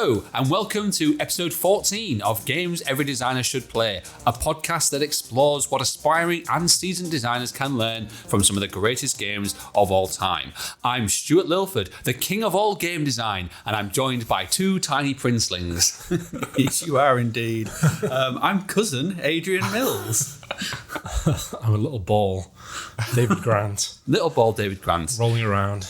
Hello, and welcome to episode 14 of Games Every Designer Should Play, a podcast that explores what aspiring and seasoned designers can learn from some of the greatest games of all time. I'm Stuart Lilford, the king of all game design, and I'm joined by two tiny princelings. Yes, you are indeed. I'm cousin Adrian Mills. I'm a little ball, David Grant. Little ball David Grant. Rolling around.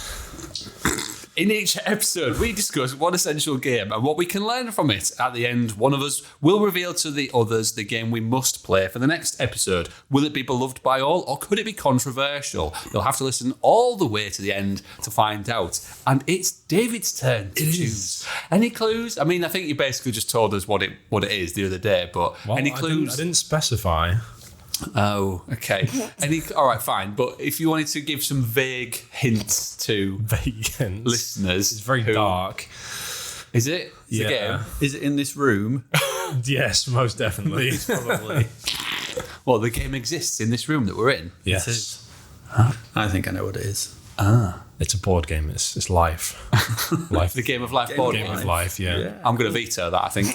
In each episode, we discuss one essential game and what we can learn from it. At the end, one of us will reveal to the others the game we must play for the next episode. Will it be beloved by all, or could it be controversial? You'll have to listen all the way to the end to find out. And it's David's turn to choose. Any clues? I mean, I think you basically just told us what it is the other day, but any clues? I didn't specify. Oh, okay. All right, fine. But if you wanted to give some vague hints to listeners, it's very dark. Is it? Yeah. Game? Is it in this room? Yes, most definitely. Probably. Well, the game exists in this room that we're in. Yes. It is. I think I know what it is. It's a board game. It's life. Life. The Game of Life board Game game. of life, yeah. I'm going to veto that, I think.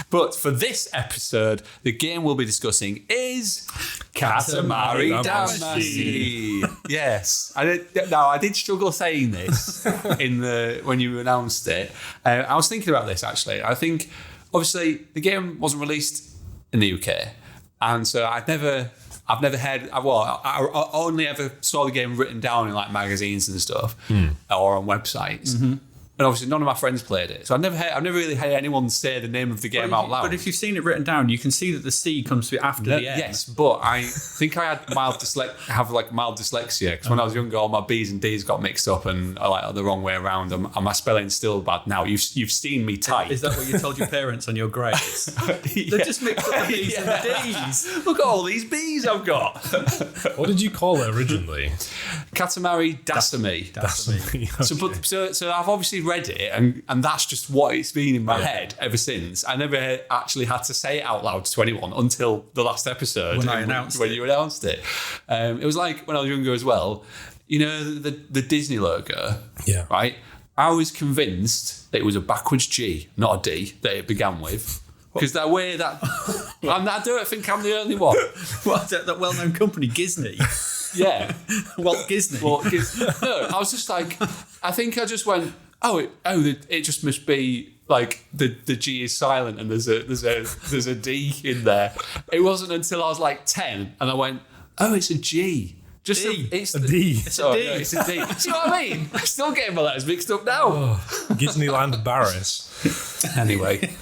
But for this episode, the game we'll be discussing is Katamari Damacy. Yes. I did struggle saying this when you announced it. I was thinking about this, actually. I think, obviously, the game wasn't released in the UK. And so I've never heard. I only ever saw the game written down in like magazines and stuff, or on websites. Mm-hmm. And obviously, none of my friends played it, so I've never really heard anyone say the name of the game out loud. But if you've seen it written down, you can see that the C comes after the N. Yes, but I think I had mild dyslexia because when I was younger, all my B's and D's got mixed up and like the wrong way around, and my spelling's still bad now. You've seen me type. Is that what you told your parents on your grades? They just mixed up the B's and the D's. Look at all these B's I've got. What did you call it originally? Katamari Damacy. Okay. So I've obviously read it, and that's just what it's been in my head ever since. I never actually had to say it out loud to anyone until the last episode when you announced it. It was like when I was younger as well. You know the Disney logo, right? I was convinced that it was a backwards G, not a D, that it began with. Because that way that I don't think I'm the only one. What, that well-known company, Disney? Yeah, Walt Disney. No, I was just like, I think I just went, it just must be like the G is silent and there's a D in there. It wasn't until I was like 10 and I went, it's a G. Just D. It's a D. It's a D. It's a D. See what I mean? I'm still getting my letters mixed up now. Disneyland Barris. Anyway,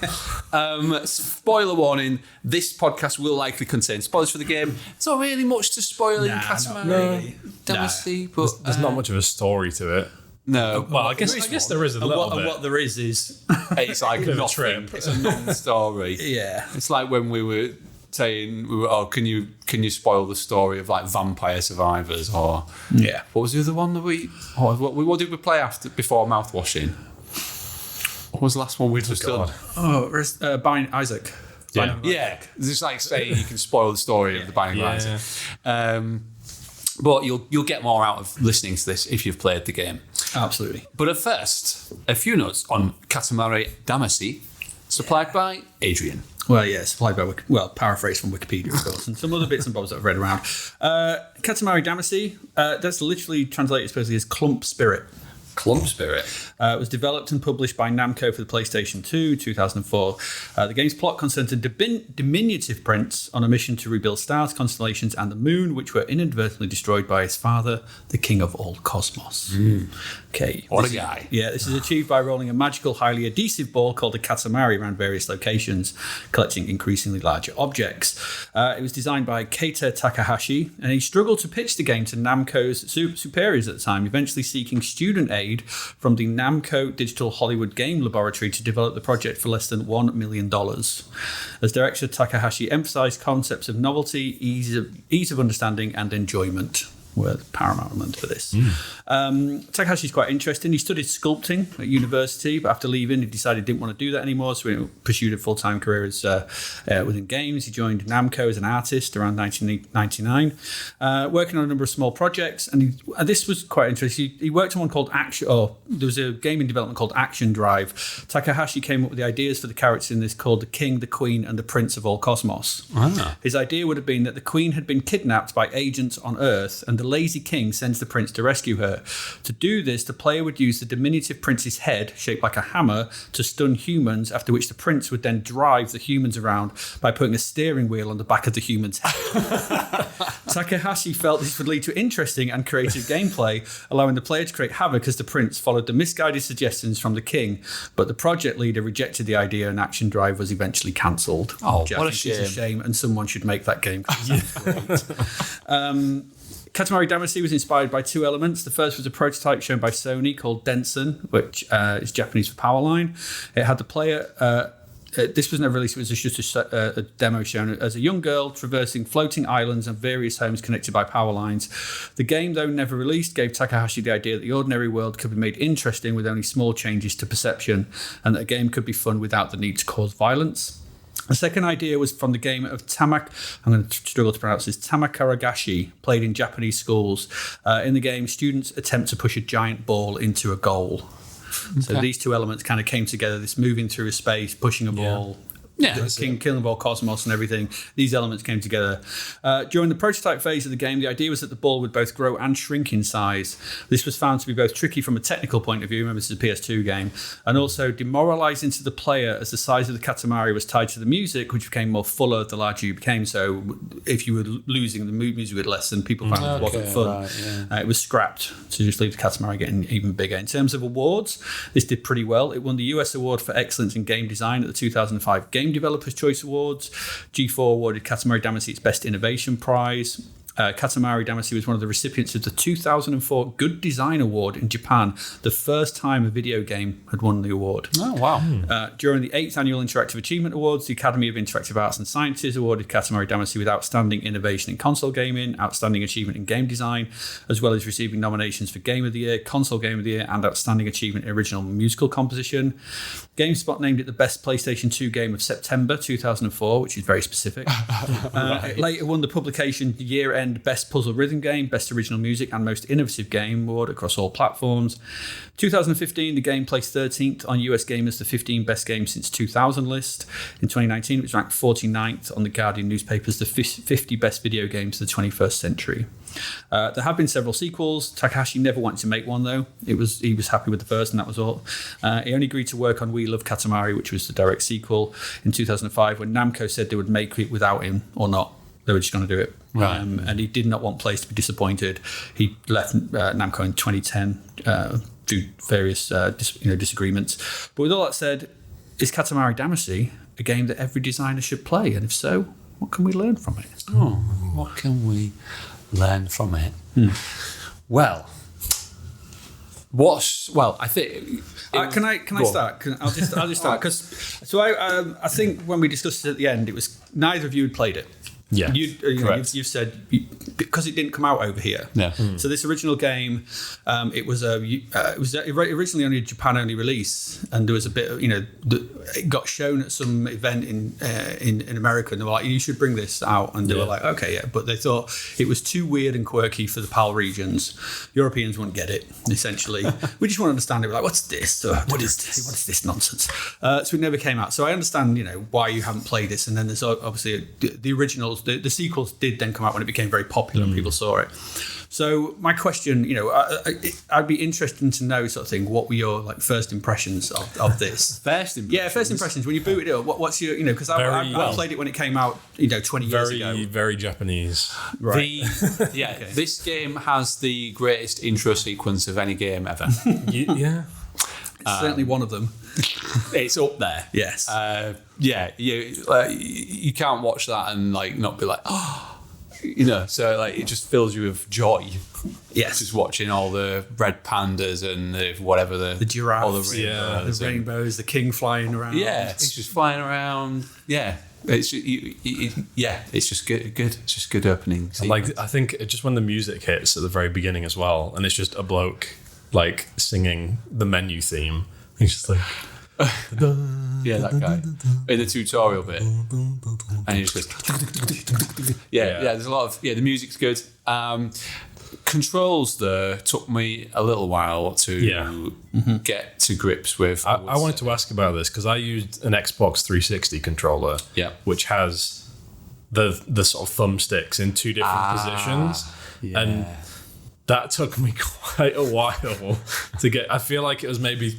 spoiler warning, this podcast will likely contain spoilers for the game. It's not really much to spoil in Katamari Damacy, but there's not much of a story to it. No. Well, I guess there is a little bit. And what there is it's like nothing. It's a non-story. Yeah. It's like when we were saying, can you spoil the story of like Vampire Survivors, or what was the other one that what did we play before mouthwashing? What was the last one we just done? Binding Isaac. Yeah. It's like saying you can spoil the story of the Binding of Isaac. But you'll get more out of listening to this if you've played the game. Absolutely. But at first, a few notes on Katamari Damacy, supplied by Adrian. Well, supplied by, paraphrase from Wikipedia, of course, and some other bits and bobs that I've read around. Katamari Damacy, that's literally translated supposedly as Clump Spirit. Clump Spirit. It was developed and published by Namco for the PlayStation 2, 2004. The game's plot concerned diminutive prince on a mission to rebuild stars, constellations, and the moon, which were inadvertently destroyed by his father, the king of all cosmos. Okay. What a guy. This is achieved by rolling a magical, highly adhesive ball called a Katamari around various locations, collecting increasingly larger objects. It was designed by Keita Takahashi, and he struggled to pitch the game to Namco's superiors at the time, eventually seeking student aid from the Namco Digital Hollywood Game Laboratory to develop the project for less than $1 million. As director, Takahashi emphasized concepts of novelty, ease of understanding, and enjoyment. were paramount for this. Takahashi's quite interesting. He studied sculpting at university, but after leaving, he decided he didn't want to do that anymore, so he pursued a full-time career as within games. He joined Namco as an artist around 1999, working on a number of small projects, and this was quite interesting. He worked on one called Action, there was a game in development called Action Drive. Takahashi came up with the ideas for the characters in this called the King, the Queen, and the Prince of all Cosmos. His idea would have been that the Queen had been kidnapped by agents on Earth, and the lazy king sends the prince to rescue her. To do this, the player would use the diminutive prince's head, shaped like a hammer, to stun humans, after which the prince would then drive the humans around by putting a steering wheel on the back of the human's head. Takahashi felt this would lead to interesting and creative gameplay, allowing the player to create havoc as the prince followed the misguided suggestions from the king, but the project leader rejected the idea and Action Drive was eventually cancelled. Oh, what a It's shame. a shame, and someone should make that game. Katamari Damacy was inspired by two elements. The first was a prototype shown by Sony called Denson, which is Japanese for power line. It had the player... this was never released. It was just a demo shown as a young girl traversing floating islands and various homes connected by power lines. The game, though never released, gave Takahashi the idea that the ordinary world could be made interesting with only small changes to perception, and that a game could be fun without the need to cause violence. The second idea was from the game of I'm going to struggle to pronounce this, Tamakaragashi, played in Japanese schools. In the game, students attempt to push a giant ball into a goal. So these two elements kind of came together, this moving through a space, pushing a ball, killing the ball cosmos and everything. These elements came together. During the prototype phase of the game, the idea was that the ball would both grow and shrink in size. This was found to be both tricky from a technical point of view, remember this is a PS2 game, and also demoralizing to the player as the size of the Katamari was tied to the music, which became more fuller the larger you became. So if you were losing, the music would lessen, people found it wasn't fun. Right, it was scrapped to just leave the Katamari getting even bigger. In terms of awards, this did pretty well. It won the US Award for Excellence in Game Design at the 2005 Game Developers Choice Awards. G4 awarded Katamari Damacy its Best Innovation Prize. Katamari Damacy was one of the recipients of the 2004 Good Design Award in Japan, the first time a video game had won the award. Oh, wow. During the 8th Annual Interactive Achievement Awards, the Academy of Interactive Arts and Sciences awarded Katamari Damacy with Outstanding Innovation in Console Gaming, Outstanding Achievement in Game Design, as well as receiving nominations for Game of the Year, Console Game of the Year, and Outstanding Achievement in Original Musical Composition. GameSpot named it the best PlayStation 2 game of September 2004, which is very specific. It later won the publication year-end Best Puzzle Rhythm Game, Best Original Music, and Most Innovative Game award across all platforms. 2015, the game placed 13th on US Gamer's The 15 Best Games Since 2000 list. In 2019, it was ranked 49th on the Guardian newspaper's The 50 Best Video Games of the 21st Century. There have been several sequels. Takahashi never wanted to make one, though. He was happy with the first, and that was all. He only agreed to work on We Love Katamari, which was the direct sequel, in 2005, when Namco said they would make it without him or not. They were just going to do it. Right. And he did not want Place to be disappointed. He left Namco in 2010 through various disagreements. But with all that said, is Katamari Damacy a game that every designer should play? And if so, what can we learn from it? Oh, what can we learn from it? Well, I think. Can I start? I'll just start because I think when we discussed it at the end, it was neither of you had played it. Yeah, you've said because it didn't come out over here. Yeah. So this original game, it was originally only a Japan-only release, and there was a bit of, it got shown at some event in America, and they were like, you should bring this out, and they were like, okay, yeah, but they thought it was too weird and quirky for the PAL regions. Europeans wouldn't get it. Essentially, we just want to understand it. We're like, what's this? What is this? What is this nonsense? So it never came out. So I understand, why you haven't played this, and then there's obviously the originals. The sequels did then come out when it became very popular and people saw it. So my question, I'd be interested to know sort of thing. What were your first impressions of this? First impressions? Yeah, first impressions. When you boot it up, what's your, because I played it when it came out, 20 years ago. Very Japanese. Right. Okay. This game has the greatest intro sequence of any game ever. Yeah. It's certainly one of them. It's up there. Yes. You can't watch that and not be like, oh, so it just fills you with joy. Yes. Just watching all the red pandas and whatever the giraffes, all the rainbows, the rainbows, the king flying around. Yeah, it's just flying around. Yeah. It's it's just good. It's just good opening. Like, I think just when the music hits at the very beginning as well, and it's just a bloke like singing the menu theme. He's just like, yeah, that guy in the tutorial bit, and he just goes, yeah. There's a lot of the music's good. Controls though took me a little while to get to grips with. I wanted to ask about this because I used an Xbox 360 controller, which has the sort of thumbsticks in two different positions, and that took me quite a while to get. I feel like it was maybe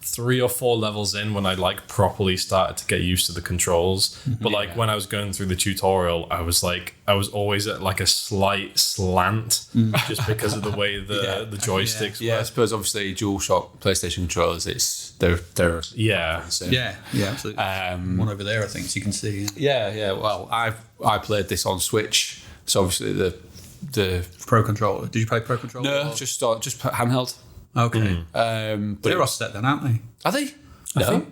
3 or 4 levels in when I like properly started to get used to the controls. But like when I was going through the tutorial, I was always at like a slight slant just because of the way the joysticks were. I suppose obviously DualShock PlayStation controllers, they're absolutely. One over there, I think, so you can see. Yeah. Well, I played this on Switch, so obviously the Pro controller. Did you play Pro controller? No, just handheld. Okay. But they're offset then, aren't they? Are they? I think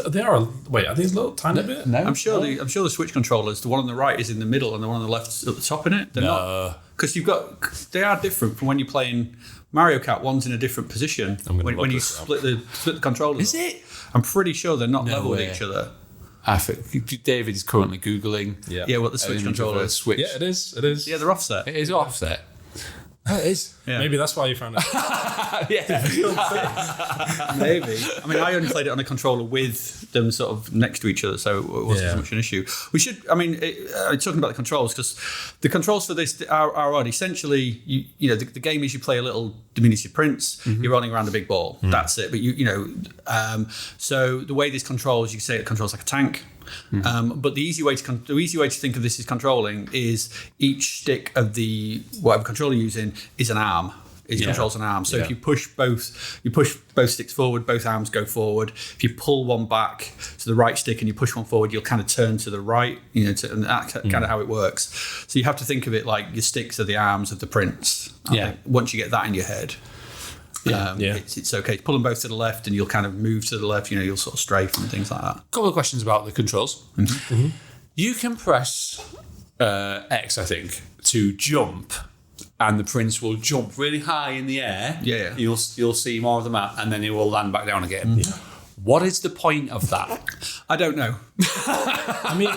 they are. Wait, are these a little tiny bit? No. I'm sure the Switch controllers, the one on the right is in the middle and the one on the left is at the top in it. They're not. Because they are different from when you're playing Mario Kart. One's in a different position when you split the controllers. Is it? I'm pretty sure they're not level with each other. I think David is currently Googling. Yeah, what the Switch controller is. Yeah, it is. Yeah, they're offset. It is offset. Oh, it is. Yeah. Maybe that's why you found it. Maybe. I mean, I only played it on a controller with them sort of next to each other, so it wasn't so much an issue. We should, talking about the controls, because the controls for this are odd. Essentially, the game is you play a little diminutive prince, you're rolling around a big ball. That's it. But so the way this controls, you can say it controls like a tank. But the easy way to think of this as controlling is each stick of the whatever controller you're using is an arm. It controls an arm. So if you push both sticks forward, both arms go forward. If you pull one back to the right stick and you push one forward, you'll kind of turn to the right. And that's kind of how it works. So you have to think of it like your sticks are the arms of the prince. I think once you get that in your head. It's okay. Pull them both to the left and you'll kind of move to the left, you'll sort of strafe and things like that. Couple of questions about the controls. You can press X, I think, to jump, and the prince will jump really high in the air. Yeah. You'll see more of the map, and then he will land back down again. What is the point of that? I don't know. I mean,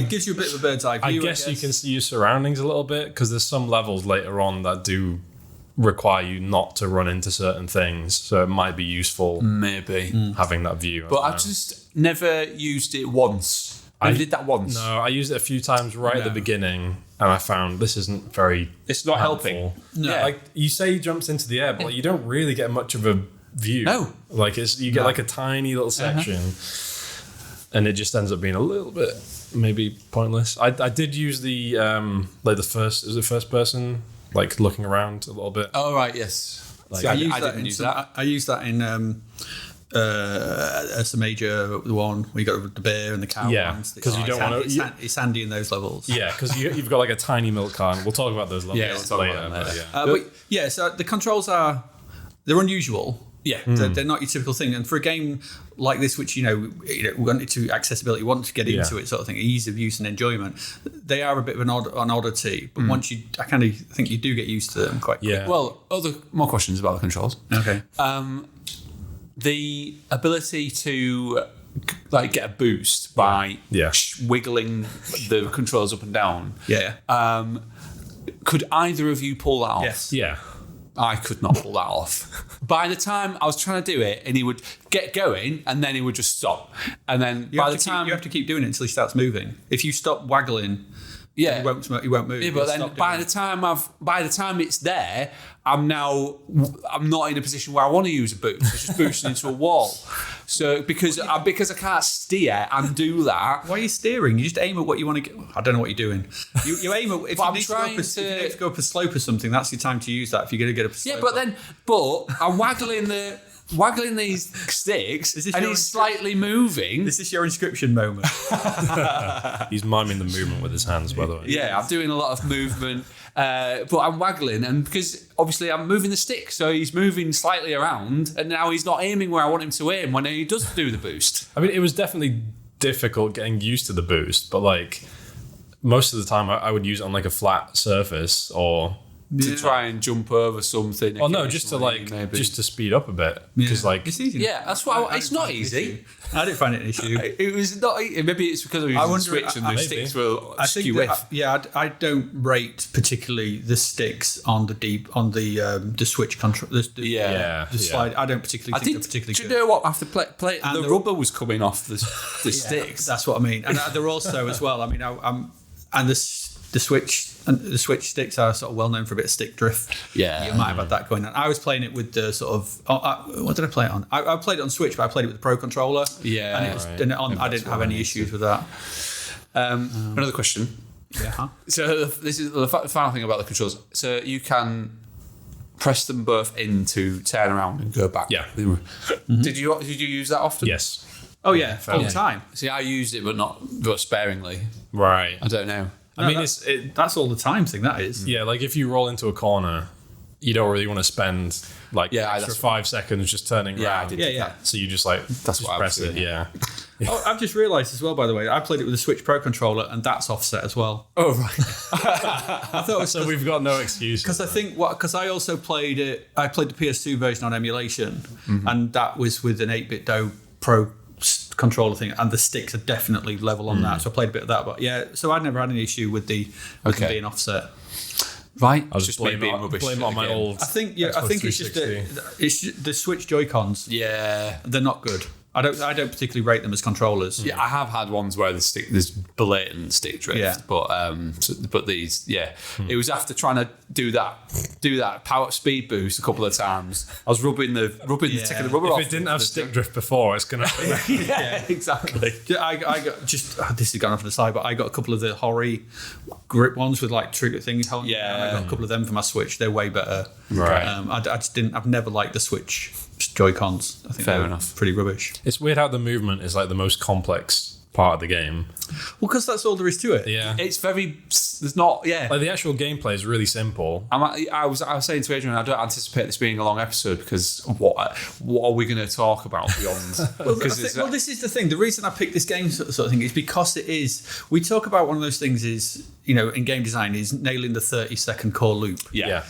it gives you a bit of a bird's eye view. I guess you can see your surroundings a little bit, because there's some levels later on that do require you not to run into certain things, so it might be useful having that view. But I've just never used it once. I did that once. No, I used it a few times at the beginning, and I found this isn't very. It's not helping. No, like you say, he jumps into the air, but you don't really get much of a view. No, like you get like a tiny little section, and it just ends up being a little bit maybe pointless. I did use the first person, like looking around a little bit. Oh right, yes. Like, I didn't use that. I used that in. As a major one where you got the bear and the cow ones. Because you don't want to. It's handy in those levels. Yeah, because you've got like a tiny milk carton. We'll talk about those levels later. So the controls they're unusual. Yeah, they're not your typical thing. And for a game like this, which we wanted to accessibility, you want to get into it, sort of thing, ease of use and enjoyment. They are a bit of an oddity, but once I kind of think you do get used to them quite quickly. Well, more questions about the controls. Okay. The ability to get a boost by wiggling the controls up and down. Could either of you pull that off? Yes. Yeah. I could not pull that off. By the time I was trying to do it, and he would get going, and then he would just stop. And then you have to keep doing it until he starts moving. If you stop waggling, he won't move. Yeah, but then by the time it's there, I'm not in a position where I want to use a boost. It's just boosting into a wall. So because I can't steer and do that. Why are you steering? You just aim at what you want to get. I don't know what you're doing. You aim at if you need to go up a slope or something. That's your time to use that. If you're going to get up a slope. Yeah, but I'm waggling these sticks and he's slightly moving. Is this your inscription moment? He's miming the movement with his hands, by the way. Yeah, I'm doing a lot of movement, but I'm waggling, and because obviously I'm moving the stick, so he's moving slightly around, and now he's not aiming where I want him to aim when he does do the boost. I mean, it was definitely difficult getting used to the boost, but like most of the time I would use it on like a flat surface or to try and jump over something. Oh no, just to like just to speed up a bit because like it's easy. Yeah, that's why it's not easy. I didn't find it an issue. It was not. Maybe it's because I'm using the Switch and the sticks will skew with. I don't rate particularly the sticks on the Switch control. The slide. I don't particularly think they're particularly good. Do you know what? After play and the rubber was coming off the sticks. That's what I mean. And they're also as well. I mean, and the Switch sticks are sort of well known for a bit of stick drift. Yeah, you might have had that going on. I was playing it with the sort of what did I play it on? I played it on Switch, but I played it with the Pro controller. Yeah, I didn't have any issues with that. Another question. Yeah. So this is the final thing about the controls. So you can press them both in to turn around and go back. Yeah. Mm-hmm. Did you use that often? Yes. Oh yeah, all the time. See, I used it, but sparingly. Right. I don't know. I mean, that's all the time thing. That is. Yeah, like if you roll into a corner, you don't really want to spend like extra 5 seconds just turning around. So you just like press it. Yeah. Oh, I've just realised as well. By the way, I played it with a Switch Pro controller, and that's offset as well. Oh right. I thought it was so we've got no excuse. Because I think because I also played it. I played the PS2 version on emulation, and that was with an 8-bit Do Pro controller thing, and the sticks are definitely level on that. So I played a bit of that, but yeah. So I'd never had any issue with them being offset. Right, I was just blame on my old. I think it's just the Switch Joy-Cons. Yeah, they're not good. I don't particularly rate them as controllers. Yeah, I have had ones where there's blatant stick drift, but these, it was after trying to do that power speed boost a couple of times. I was taking the rubber off. If it didn't have stick drift before, it's gonna. Yeah, exactly. I got this has gone off on the side, but I got a couple of the Hori grip ones with like trigger things. Yeah, I got a couple of them for my Switch. They're way better. Right. I've never liked the Switch Joy-Cons. I think fair enough. Pretty rubbish. It's weird how the movement is like the most complex part of the game. Well, because that's all there is to it. Yeah, it's very. There's not. Yeah, like the actual gameplay is really simple. I was saying to Adrian, I don't anticipate this being a long episode because what are we going to talk about beyond? This is the thing. The reason I picked this game sort of thing is because it is. We talk about one of those things is in game design is nailing the 30-second core loop. Yeah.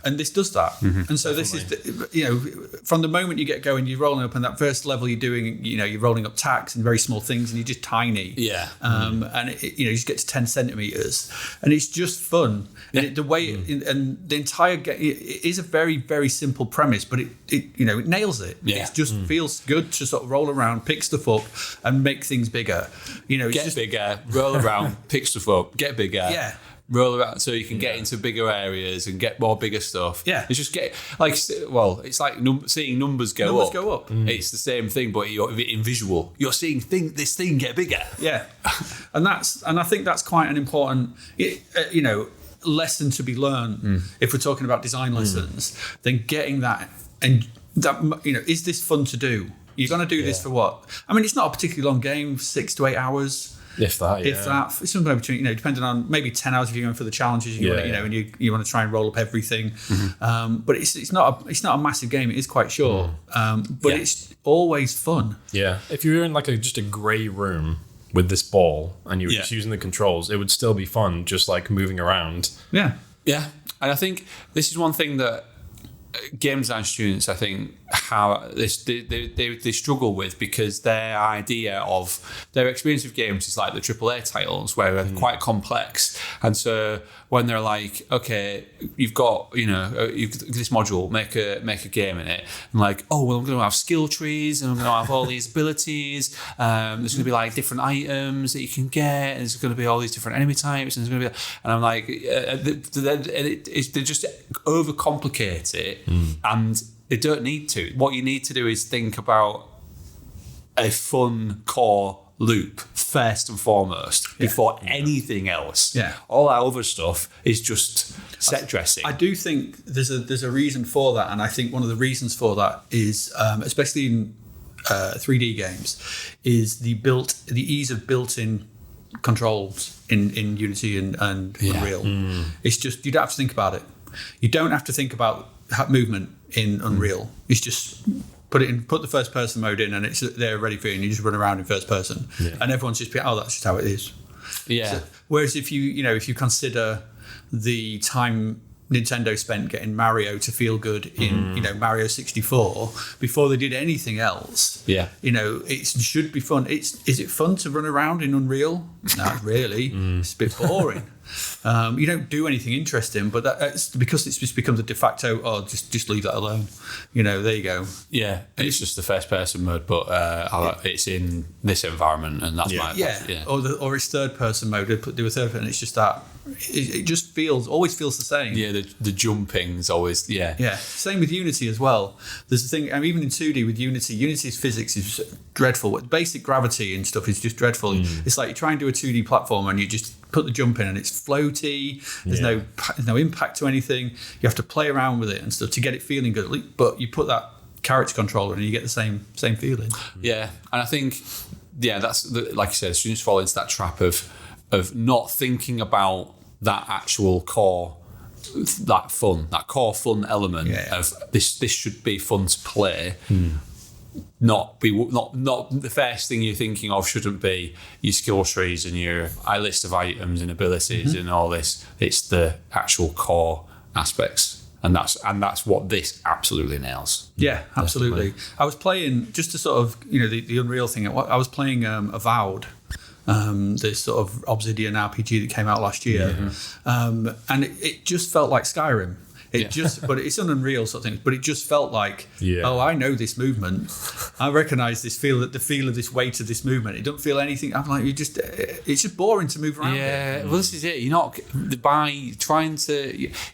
And this does that. Mm-hmm. And so definitely. This is from the moment you get going, you're rolling up, and that first level you're doing, you're rolling up tacks and very small things, and you're just tiny. Yeah. And you just get to 10 centimeters, and it's just fun. Yeah. And the way and the entire game, it is a very, very simple premise, but it nails it. Yeah. It just feels good to sort of roll around, pick stuff up, and make things bigger. Get bigger, roll around, pick stuff up, get bigger. Yeah. Roll around so you can get into bigger areas and get more bigger stuff. Yeah. It's just it's like seeing numbers go up. It's the same thing, but in visual. You're seeing this thing get bigger. Yeah. and I think that's quite an important, lesson to be learned if we're talking about design lessons, then getting that, and that, is this fun to do? You're going to do this for what? I mean, it's not a particularly long game, 6 to 8 hours. If that, it's somewhere between, depending on maybe 10 hours if you're going for the challenges, and you want to try and roll up everything. Mm-hmm. But it's not a massive game. It is quite short, but it's always fun. Yeah, if you were in like just a grey room with this ball and you were just using the controls, it would still be fun, just like moving around. Yeah, and I think this is one thing that game design students, I think, how they struggle with, because their idea of their experience with games is like the AAA titles, where they're quite complex. And so when they're like, okay, you've got this module, make a game in it, and like, oh well, I'm going to have skill trees, and I'm going to have all these abilities. There's going to be like different items that you can get, and there's going to be all these different enemy types, and there's going to be, and I'm like, they just overcomplicate it. And they don't need to. What you need to do is think about a fun core loop first and foremost before anything else. Yeah. All that other stuff is just set dressing. I do think there's a reason for that, and I think one of the reasons for that is, especially in 3D games, is the ease of built-in controls in Unity and Unreal. It's just, you don't have to think about it. You don't have to think about movement in Unreal. It's just put the first person mode in, and they're ready for you, and you just run around in first person, and everyone's just that's just how it is. Yeah. So, whereas if you consider the time Nintendo spent getting Mario to feel good in Mario 64 before they did anything else. Yeah. It should be fun. Is it fun to run around in Unreal? Not really. It's a bit boring. You don't do anything interesting, but that's because it's just become the de facto. Oh, just leave that alone. There you go. Yeah, it's just the first person mode, but it's in this environment, and that's or it's third person mode. Do a third person, and it's just that. It just always feels the same. Yeah, the jumping's always Yeah. Same with Unity as well. There's a thing, even in 2D with Unity's physics is dreadful. Basic gravity and stuff is just dreadful. It's like you try and do a 2D platform and you just put the jump in and it's floaty. There's no impact to anything. You have to play around with it and stuff to get it feeling good. But you put that character controller and you get the same feeling. Yeah, and I think that's like you said, students fall into that trap of not thinking about that actual core, that core fun element of this should be fun to play. Not the first thing you're thinking of shouldn't be your skill trees and your list of items and abilities and all this. It's the actual core aspects, and that's what this absolutely nails. Yeah, absolutely. Definitely. I was playing just to sort of the Unreal thing. I was playing Avowed. This sort of Obsidian RPG that came out last year, and it just felt like Skyrim. But it's an Unreal sort of thing. But it just felt like, I know this movement. I recognise the feel of this weight of this movement. It doesn't feel anything. I'm like, it's just boring to move around. Yeah, well, this is it. You're not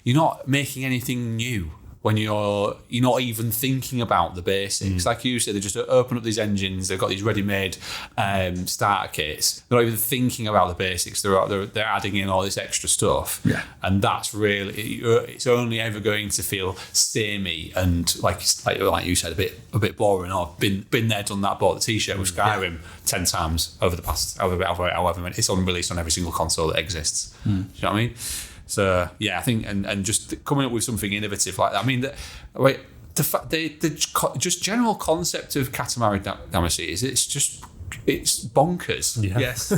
you're not making anything new. When you're not even thinking about the basics. Like you said, they just open up these engines, they've got these ready-made starter kits. They're not even thinking about the basics. They're adding in all this extra stuff. Yeah. And that's really, it's only ever going to feel samey and like you said, a bit boring. I've been there, done that, bought the t-shirt with Skyrim 10 times over the past however many. It's unreleased on every single console that exists. Do you know what I mean? So I think and just coming up with something innovative like that. I mean, the just general concept of Katamari Damacy is it's bonkers. Yeah. Yes.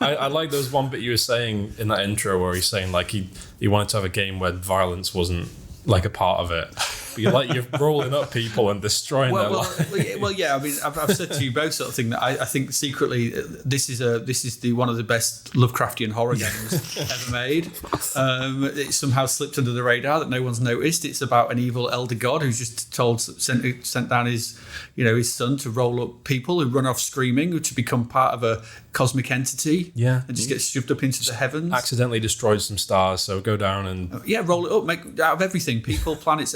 I like those one bit you were saying in that intro where he's saying like he wanted to have a game where violence wasn't like a part of it. But you're rolling up people and destroying their lives. Well, yeah. I mean, I've said to you both sort of thing that I think secretly this is one of the best Lovecraftian horror games ever made. It somehow slipped under the radar that no one's noticed. It's about an evil elder god who's just sent down his son to roll up people who run off screaming to become part of a cosmic entity. Yeah, and just get shoved up into the heavens. Accidentally destroyed some stars, so go down and roll it up, make out of everything, people, planets,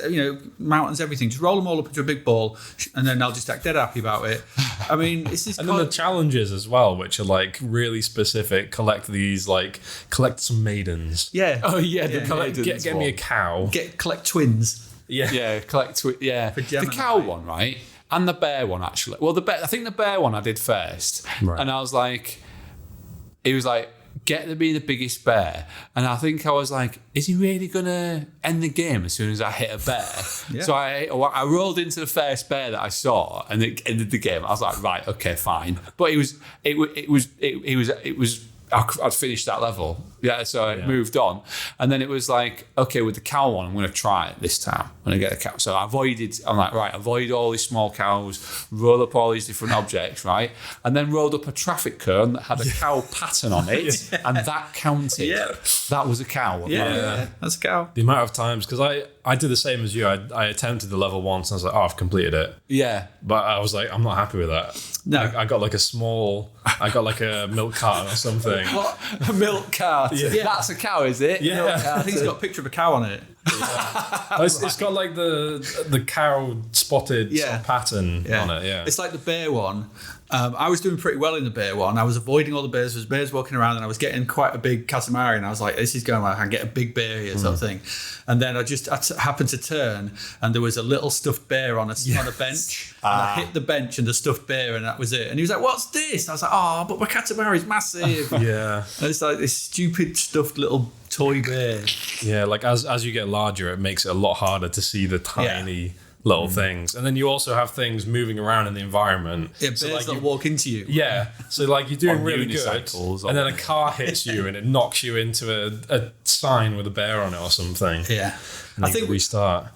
mountains, everything. Just roll them all up into a big ball, and then I'll just act dead happy about it. I mean, it's this. And then the challenges as well, which are like really specific. Collect some maidens. Yeah. Oh yeah. Get me a cow. Collect twins. Yeah. Yeah. The cow one, right? And the bear one, actually. Well, I think the bear one I did first. Right. And I was like, it was like, get to be the biggest bear. And I think I was like, is he really going to end the game as soon as I hit a bear? Yeah. So I rolled into the first bear that I saw and it ended the game. I was like, right, okay, fine. But it was I'd finished that level. Yeah, so I moved on. And then it was like, okay, with the cow one, I'm going to try it this time when I get a cow. So I'm like, right, avoid all these small cows, roll up all these different objects, right? And then rolled up a traffic cone that had a cow pattern on it, and that counted. Yeah. That was a cow. Yeah, that's a cow. The amount of times, because I did the same as you. I attempted the level once, and I was like, I've completed it. Yeah. But I was like, I'm not happy with that. No. I got like a milk carton or something. What? A milk cart? Yeah. That's a cow, is it? Yeah. I think it's got a picture of a cow on it. Yeah. It's got like the cow spotted sort of pattern on it. Yeah. It's like the bear one. I was doing pretty well in the bear one. I was avoiding all the bears. There was bears walking around, and I was getting quite a big Katamari, and I was like, this is going well. I can get a big bear here, sort of thing. And then I happened to turn, and there was a little stuffed bear on a bench. And I hit the bench and the stuffed bear, and that was it. And he was like, what's this? And I was like, oh, but my Katamari's massive. Yeah. And it's like this stupid stuffed little toy bear. Yeah, like as you get larger, it makes it a lot harder to see the tiny little things, and then you also have things moving around in the environment. Yeah, bears that walk into you. Yeah, so like you're doing really good, unicycles, and then a car hits you and it knocks you into a sign with a bear on it or something. Yeah. I think we start.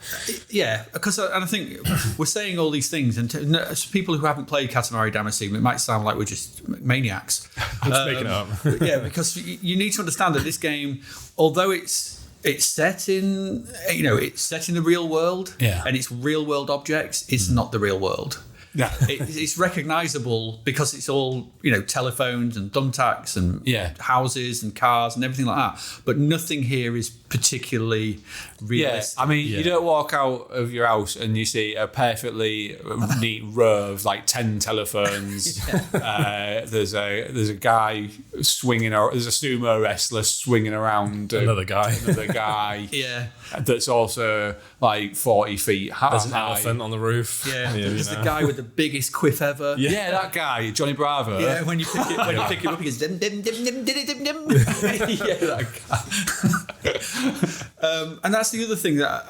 Yeah, because I think we're saying all these things, and to people who haven't played Katamari Damacy, it might sound like we're just maniacs. Let's make it up. Yeah, because you need to understand that this game, although it's set in the real world, and it's real world objects, it's not the real world. Yeah, it's recognizable because it's all telephones and thumbtacks and houses and cars and everything like that. But nothing here is particularly realistic. Yeah, I mean, you don't walk out of your house and you see a perfectly neat row of like 10 telephones. There's a guy swinging. There's a sumo wrestler swinging around. Another guy. Yeah. That's also like 40 feet high. There's an elephant on the roof. Yeah. There's the guy with the biggest quiff ever. Yeah, that guy, Johnny Bravo. Yeah, when you pick him up, he goes dim dim dim dim dim dim dim. Yeah, that guy. And that's the other thing that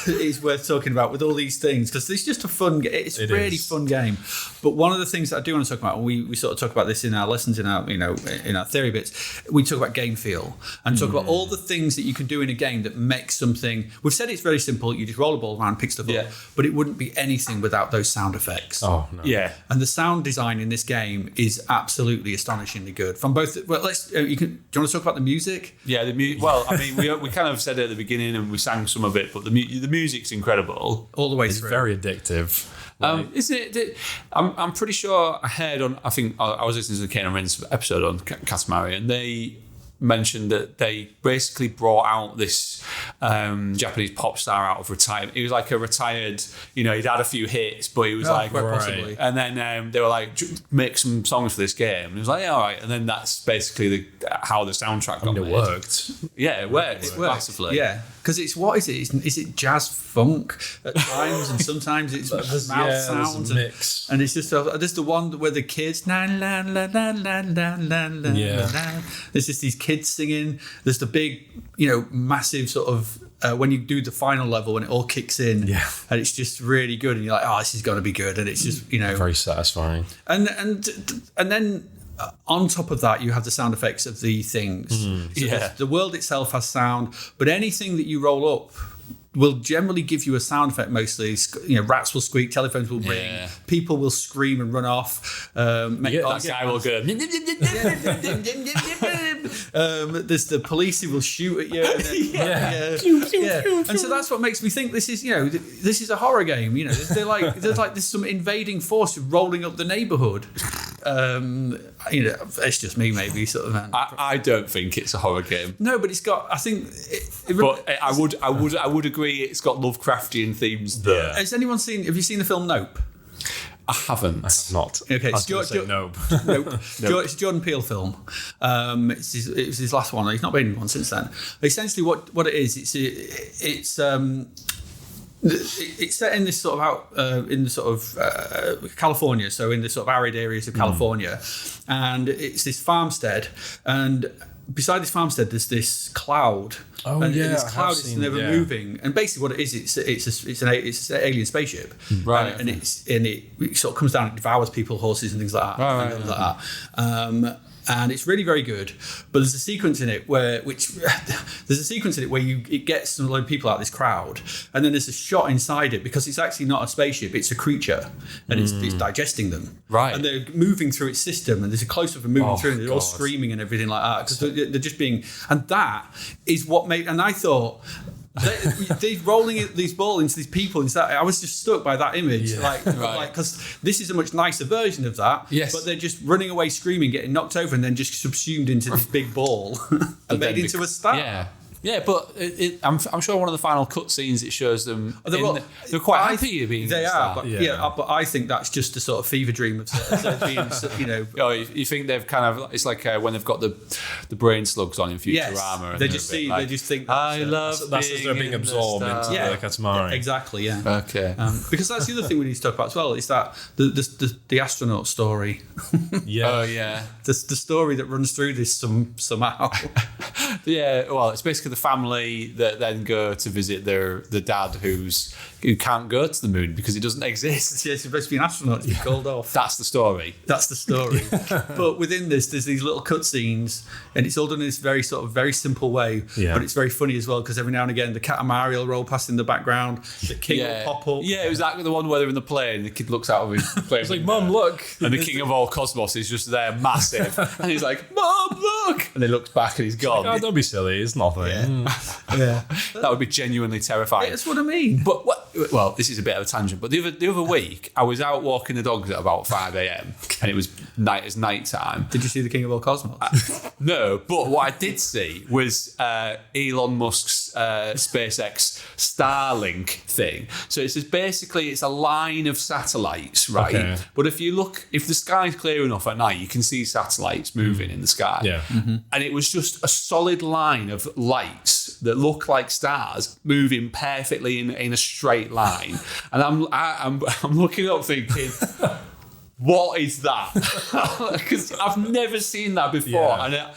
is worth talking about with all these things, because it's just a fun. It's a really fun game. But one of the things that I do want to talk about, and we sort of talk about this in our lessons, in our theory bits, we talk about game feel and talk about all the things that you can do in a game that makes something. We've said it's very simple. You just roll a ball around, pick stuff up, but it wouldn't be anything without those sound effects. Oh no. Yeah, and the sound design in this game is absolutely astonishingly good. From both. Well, do you want to talk about the music? Yeah, the music. Well, I mean, we kind of said it at the beginning, and we sang some of it, but the music's incredible all the way through. It's very addictive. Isn't it? I'm pretty sure I heard on. I think I was listening to the Kane and Rince episode on Katamari, and they mentioned that they basically brought out this Japanese pop star out of retirement. He was like a retired, he'd had a few hits, but he was possibly. And then they were like, make some songs for this game. And he was like, yeah, all right. And then that's basically how the soundtrack got made. It worked. Yeah, it worked massively. Yeah, because it's what is it? Is it jazz funk at times, and sometimes it's mouth sounds, mix. And it's just there's the one where the kids la la la la la la la la. Yeah. There's just these kids singing. There's the big, massive sort of when you do the final level and it all kicks in, and it's just really good, and you're like, oh, this is going to be good, and it's just very satisfying. And then. On top of that, you have the sound effects of the things. So the world itself has sound, but anything that you roll up will generally give you a sound effect. Mostly, rats will squeak, telephones will ring, people will scream and run off. That guy will go. There's the police who will shoot at you. And so that's what makes me think this is this is a horror game. There's some invading force rolling up the neighborhood. It's just me, maybe sort of. I don't think it's a horror game. No, but it's got. I think. I would agree. It's got Lovecraftian themes there. Have you seen the film Nope? I haven't. Not. Okay, Nope. It's a Jordan Peele film. It's his last one. He's not made one since then. Essentially, what it is, it's set in this sort of in the sort of California, so in the sort of arid areas of California, and it's this farmstead, and beside this farmstead there's this cloud. And this cloud is never moving, and basically what it is, it's an alien spaceship, right? And it sort of comes down and devours people, horses, and things like that, and it's really very good. But there's a sequence in it where it gets a load of people out of this crowd, and then there's a shot inside it, because it's actually not a spaceship, it's a creature, and it's digesting them, right? And they're moving through its system, and there's a close up of moving through, and they're all screaming and everything like that, because they're just being, and that is what made. And I thought. They're rolling these balls into these people. I was just stuck by that image, because this is a much nicer version of that. Yes. But they're just running away, screaming, getting knocked over, and then just subsumed into this big ball and made into a star. Yeah. Yeah, but I'm sure one of the final cutscenes it shows them. They're quite happy being. They are, but I think that's just a sort of fever dream of being, you think they've kind of, it's like when they've got the brain slugs on in Futurama. Yes, and they just think I love that's as they're being absorbed into the Katamari. Exactly, yeah. Okay. Because that's the other thing we need to talk about as well. Is that the astronaut story? Oh yeah. The story that runs through this somehow. Yeah, well, it's basically the family that then go to visit the dad who can't go to the moon because it doesn't exist. Yeah, he's supposed to be an astronaut to be called off. That's the story. That's the story. But within this, there's these little cutscenes, and it's all done in this very simple way. Yeah. But it's very funny as well because every now and again the Katamari will roll past in the background. The king will pop up. Yeah, it was like the one where they're in the plane. The kid looks out of his plane. It's like, Mum, look. And the king of all cosmos is just there, massive. And he's like, Mum, look. And he looks back and he's gone. Oh, don't be silly. It's nothing. Yeah. That would be genuinely terrifying. That's what I mean. But well, this is a bit of a tangent. But the other week, I was out walking the dogs at about 5 a.m. and it was night time. Did you see the king of all cosmos? No, but what I did see was Elon Musk's SpaceX Starlink thing. So it's basically a line of satellites, right? Okay. But if the sky's clear enough at night, you can see satellites moving in the sky. Yeah. And it was just a solid line of lights that look like stars moving perfectly in a straight line. And I'm looking up thinking, what is that? Because I've never seen that before. Yeah. And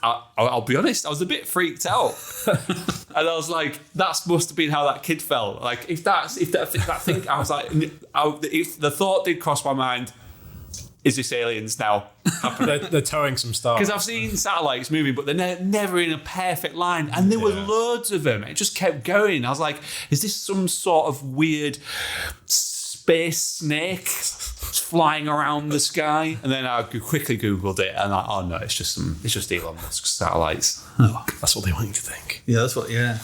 I'll be honest, I was a bit freaked out. And I was like, that must have been how that kid felt. Like, if that thing, I was like, if the thought did cross my mind, is this aliens now? They're towing some stars. Because I've seen satellites moving, but they're never in a perfect line. And there were loads of them. It just kept going. I was like, is this some sort of weird space snake flying around the sky? And then I quickly Googled it, and oh no, it's just Elon Musk's satellites. Oh, that's what they want you to think. Yeah, that's what. Yeah.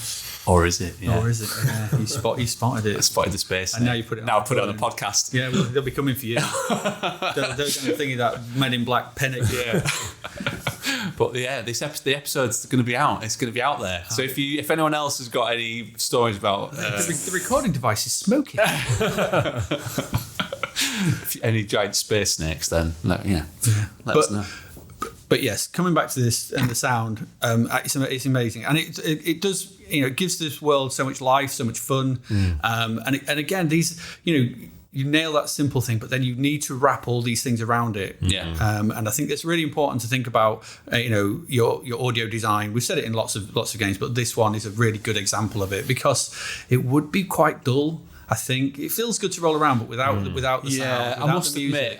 Or is it? Yeah. Or is it? Yeah, he spotted it. I spotted the space. And now you put it. Now I put it on the podcast. Yeah, well, they'll be coming for you. they're going to think that Men in Black panic. Yeah. But yeah, the episode's going to be out. It's going to be out there. So if anyone else has got any stories about the recording device is smoking. any giant space snakes, then let us know. But yes, coming back to this and the sound, it's amazing, and it does, it gives this world so much life, so much fun, and again, these, you nail that simple thing, but then you need to wrap all these things around it. Yeah. And I think it's really important to think about, your audio design. We've said it in lots of games, but this one is a really good example of it because it would be quite dull. I think it feels good to roll around, but without the sound. Yeah, I must admit,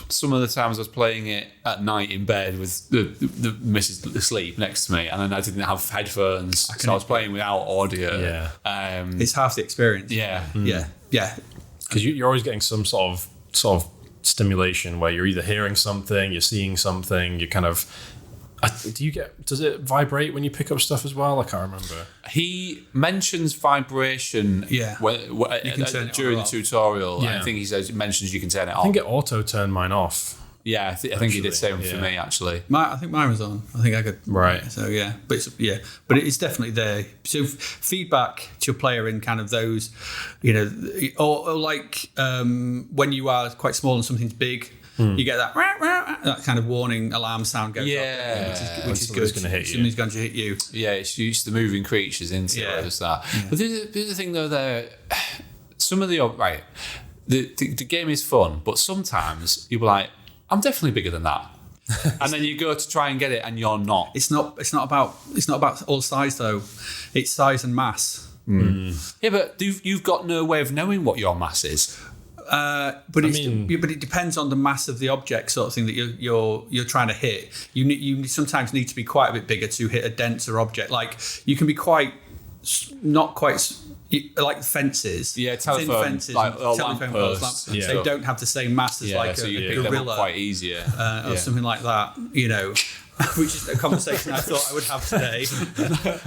some of the times I was playing it at night in bed with the missus asleep next to me, and then I didn't have headphones, so I was playing without audio. Yeah, it's half the experience. Yeah, yeah. Because you're always getting some sort of stimulation where you're either hearing something, you're seeing something, you kind of. Does it vibrate when you pick up stuff as well? I can't remember. He mentions vibration during the tutorial. Yeah. I think he mentions you can turn it off. I think it auto turned mine off. Yeah, I think he did the same for me, actually. I think mine was on. I think I could. Right. So, yeah. But it's definitely there. So, feedback to your player in kind of those, or like when you are quite small and something's big, you get that kind of warning alarm sound goes off, which is good. Something's going to hit you. Yeah, it's used to the moving creatures into it. Just that. Yeah. But the other thing, though, some of the game is fun, but sometimes you'll be like, I'm definitely bigger than that. And then you go to try and get it and you're not. It's not about all size though. It's size and mass. Yeah, but you've got no way of knowing what your mass is. But it depends on the mass of the object, sort of thing that you're trying to hit. You sometimes need to be quite a bit bigger to hit a denser object. Like you can be not quite like fences. Yeah, telephone fences, like telephone poles. They don't have the same mass as so you pick them up quite easier or something like that. Which is a conversation I thought I would have today.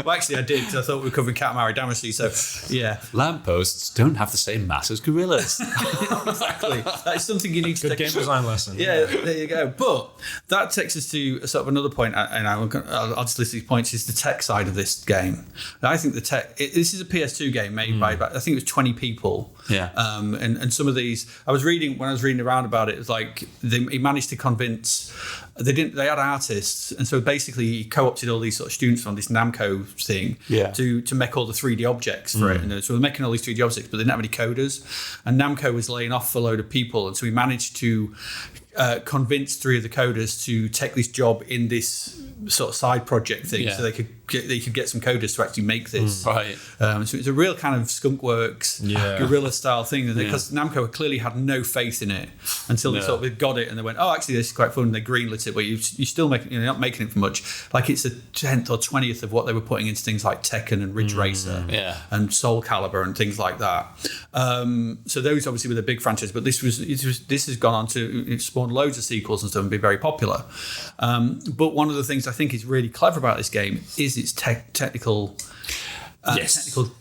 Well, actually, I did because I thought we were covering Katamari Damacy. So, yeah. Lampposts don't have the same mass as gorillas. Exactly. That's something you need to take. Good game design lesson. Yeah, there you go. But that takes us to sort of another point, and I'll just list these points, is the tech side of this game. I think the tech, this is a PS2 game made by, I think it was 20 people. Yeah. And some of these, when I was reading around about it, it was like he managed to convince, they had artists, and so basically he co-opted all these sort of students from this Namco thing to make all the 3D objects for it. And so they're making all these 3D objects, but they didn't have any coders. And Namco was laying off a load of people, and so he managed to convinced 3 of the coders to take this job in this sort of side project thing, so they could get some coders to actually make this. Right. So it's a real kind of skunkworks guerrilla style thing, because Namco clearly had no faith in it until they sort of got it and they went, oh, actually this is quite fun, and they greenlit it. But you still you're not making it for much. Like it's a 10th or 20th of what they were putting into things like Tekken and Ridge Racer and Soul Calibur and things like that. So those obviously were the big franchises, but this has gone on to spawn loads of sequels and stuff and be very popular. But one of the things I think is really clever about this game is its technical sort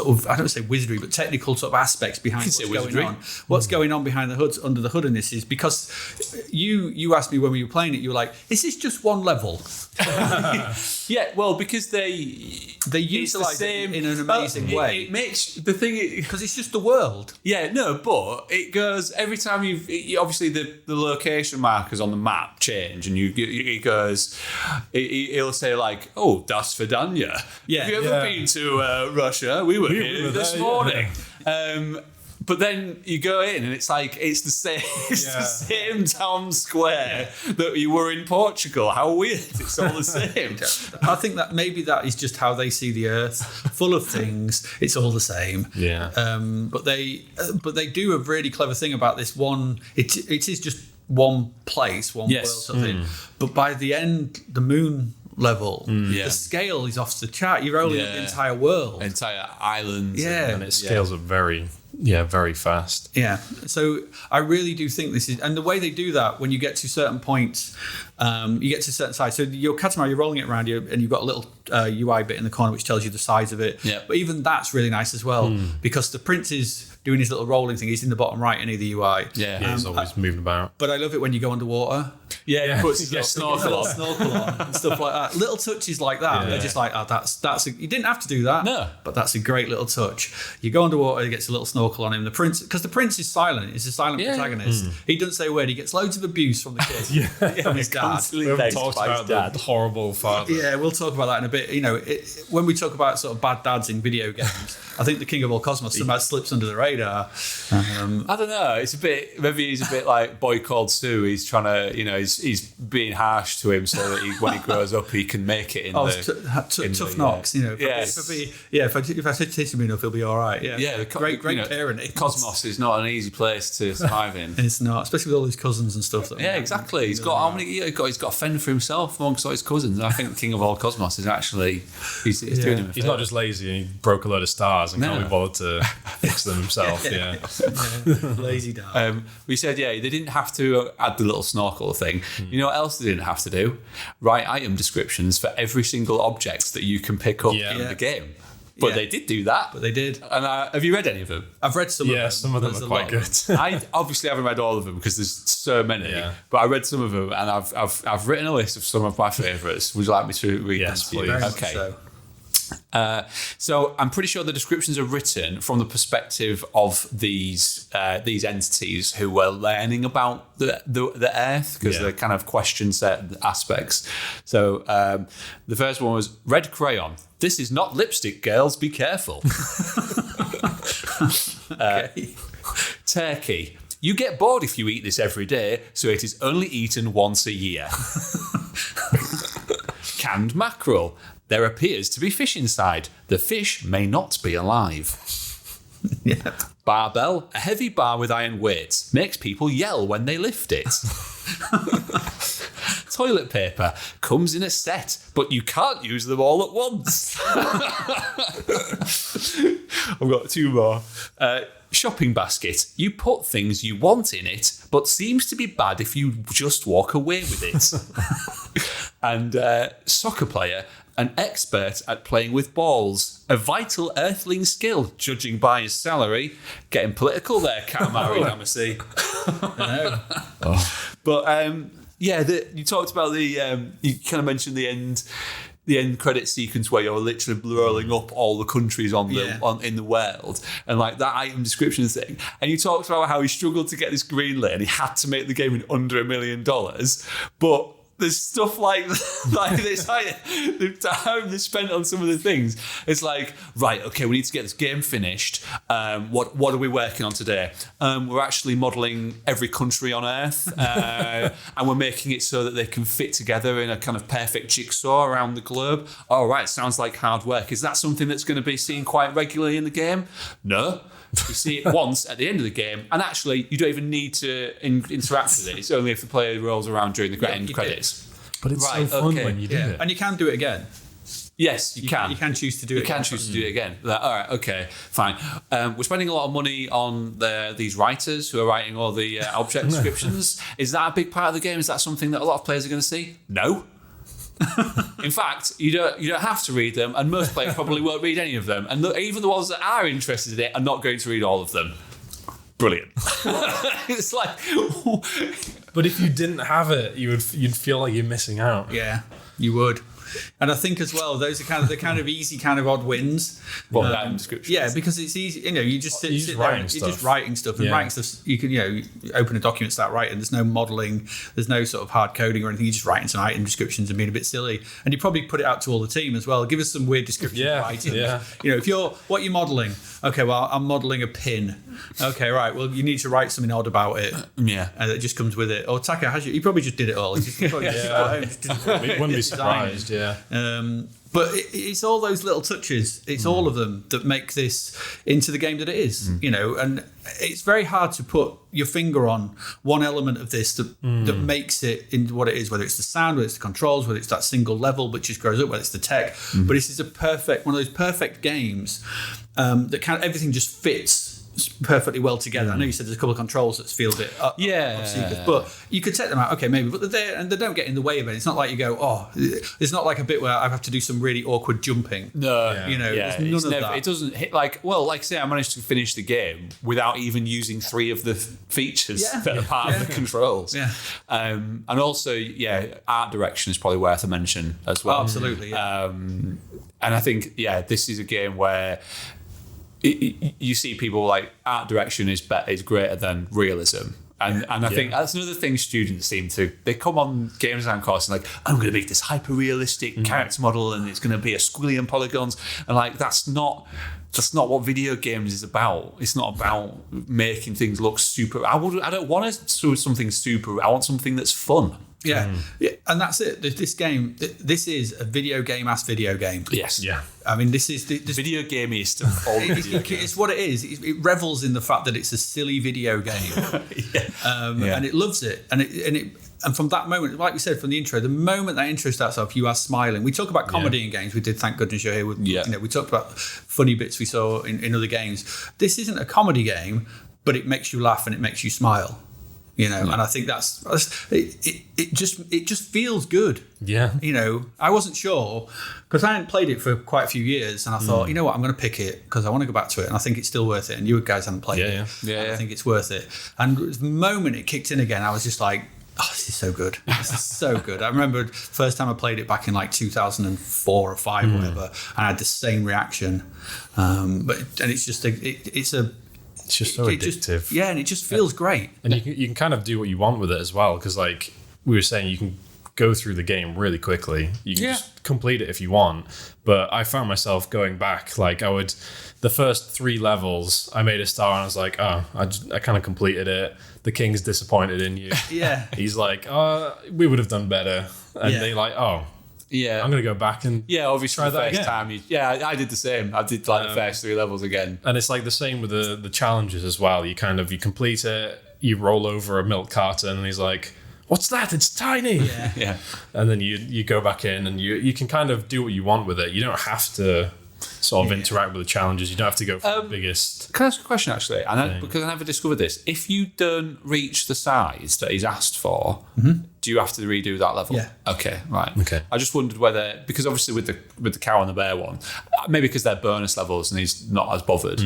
of, I don't say wizardry, but technical sort of aspects behind what's going on. What's going on behind the hood, under the hood in this is because you asked me when we were playing it, you were like, is this just one level? Yeah, well, because they utilize it in an amazing way. It makes the thing because it's just the world. Yeah, no, but it goes every time obviously the location markers on the map change, and it goes. He'll say like, "Oh, das Vidanya." Yeah, have you ever been to Russia? We were here this morning. But then you go in and it's like it's the same town square that you were in Portugal. How weird! It's all the same. I think that maybe that is just how they see the Earth, full of things. It's all the same. Yeah. But they do a really clever thing about this one. It is just one place, one world sort of thing. But by the end, the moon level, the scale is off the chart. You're rolling up the entire world, entire islands, and it scales up very fast. Yeah, so I really do think this is, and the way they do that, when you get to certain points, you get to a certain size. So your Katamari, you're rolling it around you, and you've got a little UI bit in the corner which tells you the size of it. Yeah. But even that's really nice as well, because the prince is doing his little rolling thing. He's in the bottom right in the UI. Yeah, he's always moving about. But I love it when you go underwater. Yeah, he puts his snorkel on and stuff like that. Little touches like that. They're just like, oh, that's you didn't have to do that. No, but that's a great little touch. You go underwater, he gets a little snorkel on him. The prince, because the prince is silent. He's a silent protagonist. He doesn't say a word. He gets loads of abuse from the kid, from his dad. We haven't talked about the horrible father. Yeah, we'll talk about that in a bit. You know, when we talk about sort of bad dads in video games, I think the King of All Cosmos somehow slips under the radar. I don't know. It's a bit. Maybe he's a bit like Boy Called Sue. He's trying to, he's being harsh to him so that when he grows up, he can make it in tough knocks. If I teach him enough, he'll be all right. Yeah, great parenting. Cosmos is not an easy place to survive in. It's not, especially with all his cousins and stuff. Exactly. He's got how many? He's got to fend for himself amongst all his cousins. And I think the King of All Cosmos is actually he's doing him. He's not just lazy and he broke a load of stars and can't be bothered to fix them himself. Lazy dad. We said they didn't have to add the little snorkel thing. You know what else they didn't have to do? Write item descriptions for every single object that you can pick up in the game. But they did do that. But they did. And have you read any of them? I've read some of them. Yeah, some of them are quite good. I obviously haven't read all of them because there's so many. Yeah. But I read some of them, and I've written a list of some of my favourites. Would you like me to read them? Yes, please. Okay. So I'm pretty sure the descriptions are written from the perspective of these entities who were learning about the Earth, because they're kind of question set aspects. So the first one was red crayon. This is not lipstick, girls. Be careful. Turkey. You get bored if you eat this every day, so it is only eaten once a year. Canned mackerel. There appears to be fish inside. The fish may not be alive. Barbell, a heavy bar with iron weights, makes people yell when they lift it. Toilet paper comes in a set, but you can't use them all at once. I've got two more. Shopping basket. You put things you want in it, but seems to be bad if you just walk away with it. And soccer player. An expert at playing with balls. A vital earthling skill, judging by his salary. Getting political there, Katamari Damacy. But you talked about you kind of mentioned the end credit sequence where you're literally rolling up all the countries in the world, and like that item description thing. And you talked about how he struggled to get this greenlit and he had to make the game in under $1 million, but there's stuff like this, like the time they spent on some of the things. It's like, right, okay, we need to get this game finished. What are we working on today? We're actually modelling every country on Earth, and we're making it so that they can fit together in a kind of perfect jigsaw around the globe. All right, sounds like hard work. Is that something that's going to be seen quite regularly in the game? No. You see it once at the end of the game, and actually, you don't even need to interact with it. It's only if the player rolls around during the end credits. But it's so fun when you do it. And you can do it again. Yes, you can. You can choose to do it. You can choose to do it again. Like, all right, okay, fine. We're spending a lot of money on these writers who are writing all the object descriptions. Is that a big part of the game? Is that something that a lot of players are going to see? No. In fact, you don't have to read them, and most players probably won't read any of them. And even the ones that are interested in it are not going to read all of them. Brilliant. It's like, but if you didn't have it, you'd feel like you're missing out. Yeah, you would. And I think as well, those are the kind of easy, kind of odd wins. Well, that description. Yeah, because it's easy. You just sit there and you're just writing stuff, and writing stuff. You can you open a document, start writing. There's no modelling. There's no sort of hard coding or anything. You're just writing some item descriptions and being a bit silly. And you probably put it out to all the team as well. Give us some weird descriptions of items. Yeah. If what you're modelling. Okay, well, I'm modelling a pin. Okay, right. Well, you need to write something odd about it. Yeah, and it just comes with it. Or Takahashi, he probably just did it all. He just wouldn't be surprised. Yeah. But it's all those little touches. It's all of them that make this into the game that it is. And it's very hard to put your finger on one element of this that makes it into what it is. Whether it's the sound, whether it's the controls, whether it's that single level which just grows up, whether it's the tech. But this is one of those perfect games that kind of everything just fits perfectly well together. I know you said there's a couple of controls that feel a bit obscure, but you could take them out. Okay, maybe, but they're there and they don't get in the way of it. It's not like you go, it's not like a bit where I have to do some really awkward jumping. No, there's none of that. It doesn't hit like say I managed to finish the game without even using 3 of the features that are part of the controls. Yeah, and also art direction is probably worth a mention as well. Oh, absolutely. Yeah. And I think this is a game where you see people like art direction is greater than realism. And I think that's another thing students they come on game design course and like, I'm going to make this hyper-realistic character model and it's going to be a squillion polygons. And like, that's not what video games is about. It's not about making things look super. I don't want something super. I want something that's fun. Yeah, and that's it. This game, this is a video game-ass video game. Yes. Yeah. I mean, this is the video gameiest of all video games. It's what it is. It revels in the fact that it's a silly video game, and it loves it. And from that moment, like we said from the intro, the moment that intro starts off, you are smiling. We talk about comedy in games. We did, thank goodness you're here. We talked about funny bits we saw in other games. This isn't a comedy game, but it makes you laugh and it makes you smile. And I think that's it just feels good. Yeah. I wasn't sure because I hadn't played it for quite a few years, and I thought, you know what, I'm going to pick it because I want to go back to it, and I think it's still worth it. And you guys haven't played it. Yeah. I think it's worth it. And the moment it kicked in again, I was just like, oh, this is so good. This is so good. I remember the first time I played it back in like 2004 or 5 or whatever, and I had the same reaction. And it's just it's just so addictive. And it just feels great. And you can kind of do what you want with it as well, because like we were saying, you can go through the game really quickly. You can just complete it if you want. But I found myself going back, like the first 3 levels, I made a star and I was like, I kind of completed it. The king's disappointed in you. Yeah. He's like, we would have done better. And they like, I'm going to go back and obviously try the that first again. time. I did the same. I did like the first 3 levels again. And it's like the same with the challenges as well. You complete it, you roll over a milk carton and he's like, what's that? It's tiny. Yeah. And then you go back in and you can kind of do what you want with it. You don't have to sort of interact with the challenges. You don't have to go for the biggest. Can I ask a question actually? Because I never discovered this. If you don't reach the size that he's asked for, do you have to redo that level? Yeah. Okay. Right. Okay. I just wondered whether, because obviously with the cow and the bear one, maybe because they're bonus levels and he's not as bothered.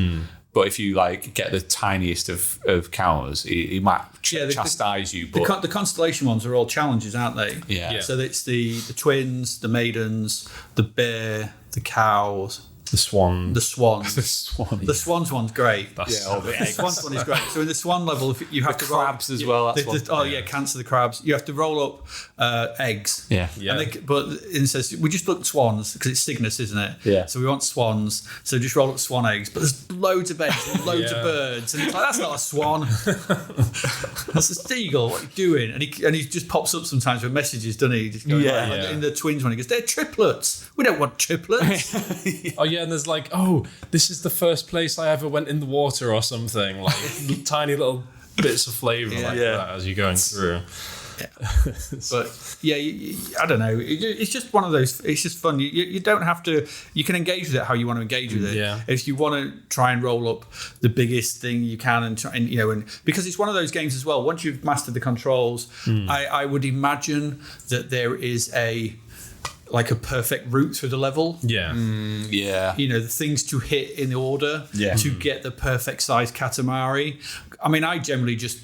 But if you like get the tiniest of cows, he might chastise you. But the constellation ones are all challenges, aren't they? Yeah. So it's the twins, the maidens, the bear, the cows, The Swan. The Swans. The Swan. The Swans one's great. The Swans one is great. So in the Swan level, if you have to crabs as well. Cancer the crabs. You have to roll up eggs. Yeah. But it says we just look at swans because it's Cygnus, isn't it? Yeah. So we want swans. So just roll up swan eggs. But there's loads of eggs and loads of birds, and it's like that's not a swan. That's a seagull. What are you doing? And he just pops up sometimes with messages, doesn't he? Just going in the twins one, he goes, "They're triplets. We don't want triplets." Oh yeah, and there's like, this is the first place I ever went in the water or something. Like tiny little bits of flavour that as you're going through. Yeah. But I don't know. It's just one of those. It's just fun. You don't have to. You can engage with it how you want to engage with it. Yeah. If you want to try and roll up the biggest thing you can, and because it's one of those games as well. Once you've mastered the controls, I would imagine that there is a perfect route through the level. Yeah. The things to hit in order to get the perfect size Katamari. I mean, I generally just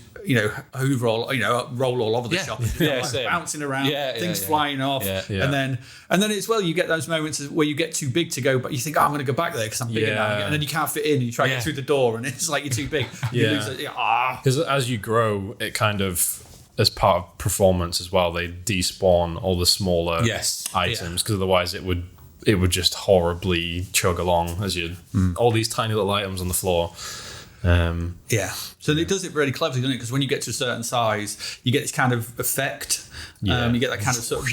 hoover all, roll all over the shop, bouncing around, things flying off, and then as well you get those moments where you get too big to go, but you think, I'm going to go back there because I'm bigger now, and then you can't fit in, and you try to get through the door, and it's like you're too big. Because as you grow, it kind of, as part of performance as well, they despawn all the smaller items because otherwise it would just horribly chug along as you all these tiny little items on the floor. So it does it really cleverly, doesn't it? Because when you get to a certain size, you get this kind of effect. You get that kind of sort of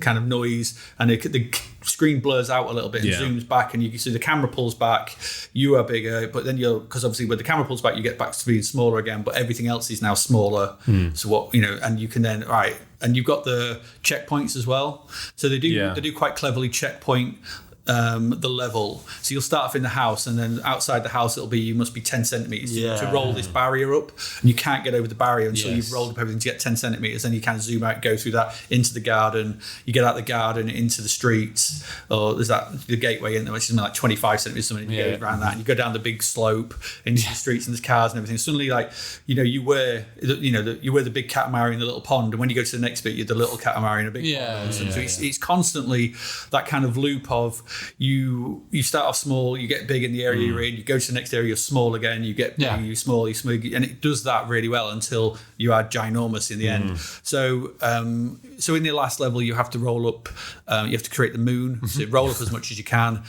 kind of noise, and the screen blurs out a little bit and zooms back, and you see the camera pulls back. You are bigger, but then because obviously when the camera pulls back, you get back to being smaller again. But everything else is now smaller. So and you can then and you've got the checkpoints as well. So they do quite cleverly checkpoint the level. So you'll start off in the house, and then outside the house it'll be you must be 10 centimeters to roll this barrier up, and you can't get over the barrier until you've rolled up everything to get 10 centimeters. Then you can zoom out, go through that into the garden. You get out the garden into the streets, or there's the gateway in there, which is something like 25 centimeters, something you go around that, and you go down the big slope into the streets, and there's cars and everything. Suddenly, you wear the big Katamari in the little pond, and when you go to the next bit, you're the little Katamari in a big pond. So it's constantly that kind of loop of you start off small, you get big in the area you're in, you go to the next area, you're small again, you get big, you small, you smooth, and it does that really well until you are ginormous in the end. So in the last level, you have to roll up, you have to create the moon, so roll up as much as you can.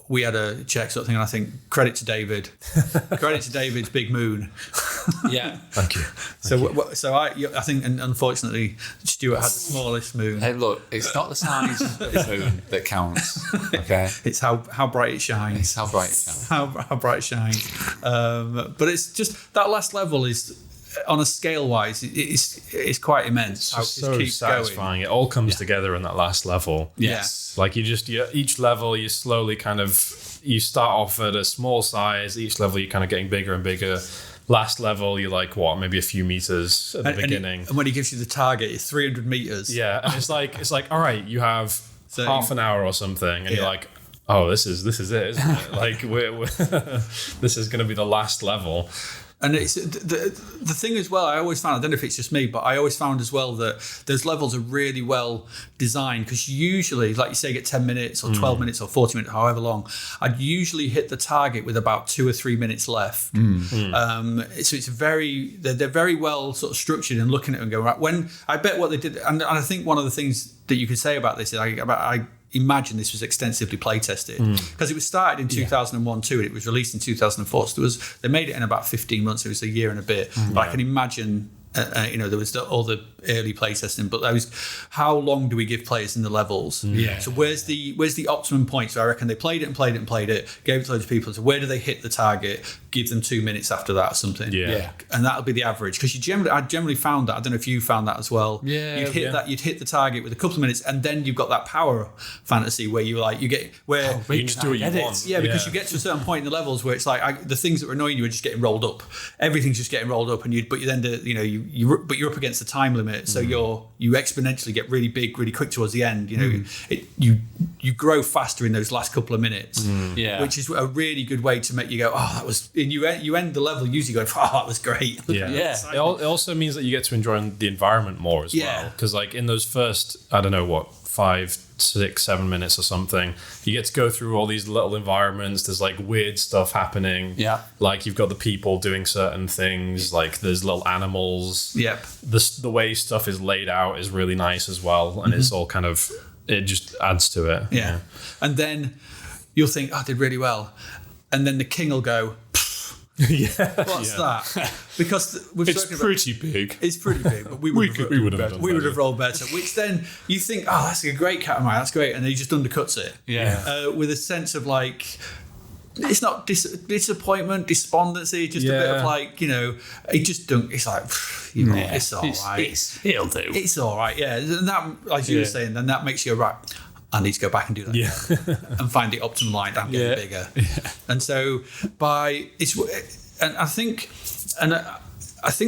We had a check sort of thing, and I think credit to David's big moon. Thank you. I think, and unfortunately, Stuart had the smallest moon. Hey, look, it's not the size of the moon that counts. Okay, it's how bright it shines. It's how bright it shines. How bright it shines. But it's just that last level is, on a scale wise, it's quite immense. It's so satisfying. It all comes together in that last level. Yes. Like each level, you slowly you start off at a small size. Each level, you're kind of getting bigger and bigger. Last level, you're like, maybe a few meters at the beginning. And when he gives you the target, it's 300 meters. Yeah. And it's like, all right, you have half an hour or something. And you're like, this is it, isn't it? Like, this is going to be the last level. And it's the thing as well, I always found, I don't know if it's just me, but I always found as well that those levels are really well designed, because usually, like you say, you get 10 minutes or 12 minutes or 40 minutes, however long, I'd usually hit the target with about 2 or 3 minutes left. So it's they're very well sort of structured, and looking at it and going, right, when I bet what they did, and I think one of the things that you could say about this is I imagine this was extensively play tested, because it was started in 2001 too, and it was released in 2004. So they made it in about 15 months. It was a year and a bit. But I can imagine, there was all the early play testing, but how long do we give players in the levels? So where's the optimum point? So I reckon they played it, gave it to loads of people. So where do they hit the target? Give them 2 minutes after that or something. And that'll be the average, because I generally found that. I don't know if you found that as well. You'd hit the target with a couple of minutes, and then you've got that power fantasy where you get where you just do what you want. Because you get to a certain point in the levels where it's like the things that were annoying you are just getting rolled up. Everything's just getting rolled up, and you're up against the time limit. So you exponentially get really big, really quick towards the end. You grow faster in those last couple of minutes, which is a really good way to make you go, that was. And you end the level usually going, that was great. It also means that you get to enjoy the environment more as well, because like in those first, I don't know what, 5, 6, 7 minutes or something. You get to go through all these little environments. There's like weird stuff happening. Yeah. Like you've got the people doing certain things. Like there's little animals. Yep. The way stuff is laid out is really nice as well. And it's all kind of, it just adds to it. Yeah. And then you'll think, oh, I did really well. And then the king will go, what's that? Because we've It's spoken pretty big. It's pretty big, but we would have rolled better. Which then you think, oh, that's a great Katamari, that's great, and then he just undercuts it. Yeah. With a sense of like, it's not disappointment, despondency, just a bit of like, it just don't. It's like, it's all right. It'll do. It's all right, yeah. And that, as you were saying, then that makes you right. I need to go back and do that again and find the optimum line. I'm getting bigger, and so I think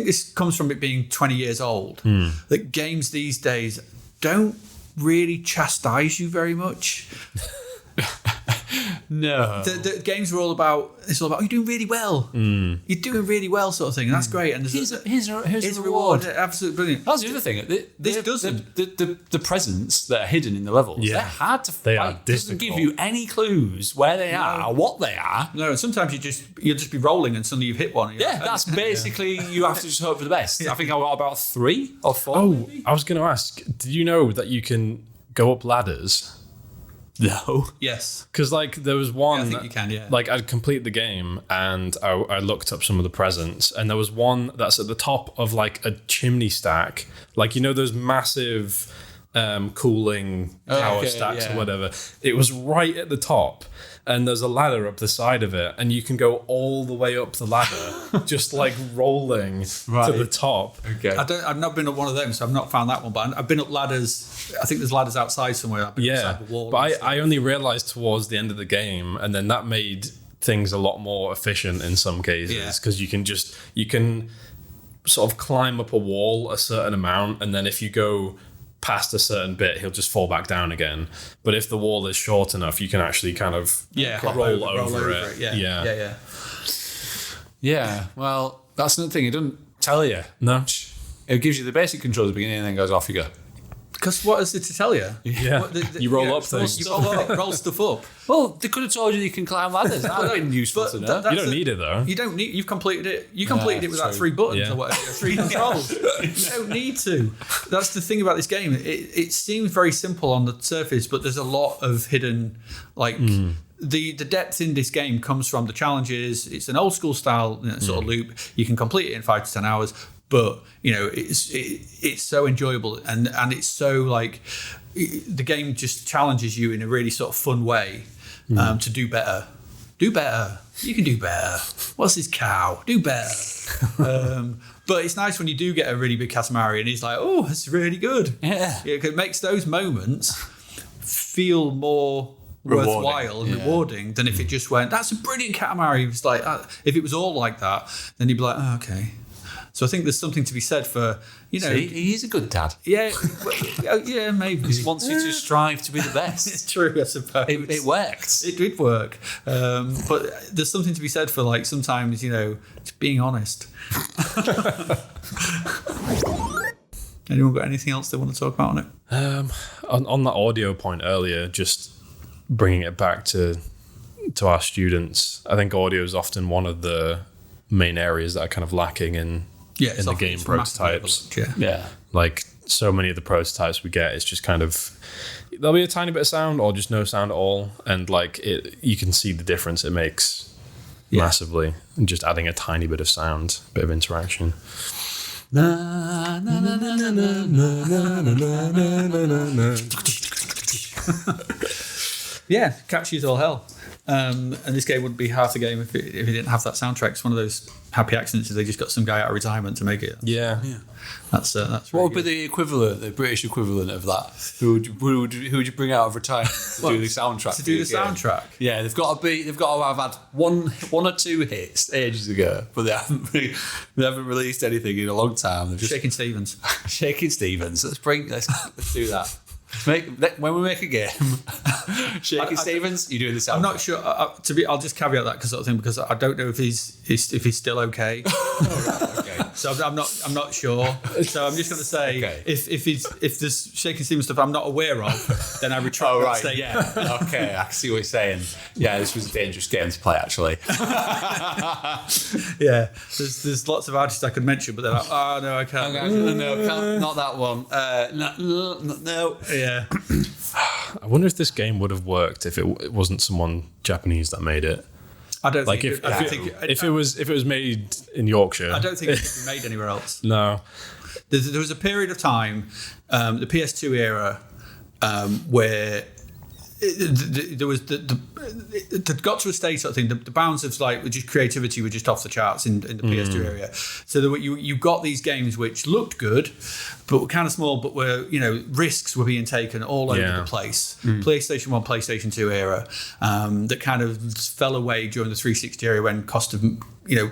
this comes from it being 20 years old. That games these days don't really chastise you very much. No, the games are all about. It's all about you're doing really well. You're doing really well, sort of thing, and that's great. And here's a reward. Absolutely brilliant. That's the other thing. This doesn't the presents that are hidden in the levels. They're hard to find. They are It doesn't give you any clues where they are or what they are. No, and sometimes you'll just be rolling and suddenly you've hit one. Yeah, that's basically you have to just hope for the best. I think I got about 3 or 4. Oh, maybe. I was going to ask, did you know that you can go up ladders? No. Yes. Because like there was one, I think you can, yeah. Like I'd complete the game and I looked up some of the presents, and there was one that's at the top of like a chimney stack, like those massive cooling power stacks or whatever. It was right at the top, and there's a ladder up the side of it, and you can go all the way up the ladder, just like rolling to the top. Okay. I've not been up one of them, so I've not found that one. But I've been up ladders. I think there's ladders outside somewhere. I've been outside the wall. But I only realised towards the end of the game, and then that made things a lot more efficient in some cases, because you can sort of climb up a wall a certain amount, and then if you go past a certain bit, he'll just fall back down again. But if the wall is short enough, you can actually kind of roll over it. Yeah. Well, that's another thing. It doesn't tell you. No. It gives you the basic controls at the beginning and then goes off you go. Because what is it to tell you? Yeah. You roll up things. You roll stuff up. Well, they could have told you you can climb ladders. That would have been useful to know. You don't need it though. You don't need. You've completed it. You completed it with like 3 buttons or whatever, 3 controls. You don't need to. That's the thing about this game. It seems very simple on the surface, but there's a lot of hidden, like. The depth in this game comes from the challenges. It's an old school style sort of loop. You can complete it in 5 to 10 hours, but it's so enjoyable and it's so like the game just challenges you in a really sort of fun way to do better. Do better. You can do better. What's this cow? Do better. But it's nice when you do get a really big Katamari and he's like, oh, that's really good. Yeah. It makes those moments feel more worthwhile and rewarding than if it just went, that's a brilliant Katamari. It's like, if it was all like that, then you'd be like, oh, okay. So I think there's something to be said for, See, he is a good dad. Yeah, yeah, maybe. He wants you to strive to be the best. It's true, I suppose. It worked. It did work. But there's something to be said for, like, sometimes, just being honest. Anyone got anything else they want to talk about on it? On that audio point earlier, just bringing it back to our students, I think audio is often one of the main areas that are kind of lacking in the game prototypes. Yeah. Like so many of the prototypes we get, it's just kind of there'll be a tiny bit of sound or just no sound at all, and like you can see the difference it makes massively. And just adding a tiny bit of sound, bit of interaction. Na, na, na, na, na, na, na, na, na, na. Yeah, catchy as all hell. And this game wouldn't be half the game if it didn't have that soundtrack. It's one of those happy accidents. They just got some guy out of retirement to make it. Yeah. That's really what would be the equivalent, the British equivalent of that? Who would you bring out of retirement to do the soundtrack? To do the soundtrack? Yeah, they've got to have had one or 2 hits ages ago, but they haven't released anything in a long time. They've just Shaking Stevens. Shaking Stevens. Let's do that. When we make a game, Shaking Stevens, you're doing the soundtrack. I'm not sure. I'll just caveat that sort of thing because I don't know if he's still okay. Okay. So I'm not sure. So I'm just going to say, if there's Shaking Stevens stuff I'm not aware of, then I retract that statement. Yeah. Okay, I can see what you're saying. Yeah, this was a dangerous game to play, actually. Yeah, there's lots of artists I could mention, but they're like, oh no, I can't. No, not that one. No. Yeah. I wonder if this game would have worked if it wasn't someone Japanese that made it. I don't like think. if it was made in Yorkshire. I don't think it could be made anywhere else. No. There was a period of time, the PS2 era, where there was it got to a stage sort of thing. The bounds of like just creativity were just off the charts in the PS2 area. So that you got these games which looked good, but were kind of small, but were risks were being taken all over the place. PlayStation 1, PlayStation 2 era, that kind of fell away during the 360 era when cost of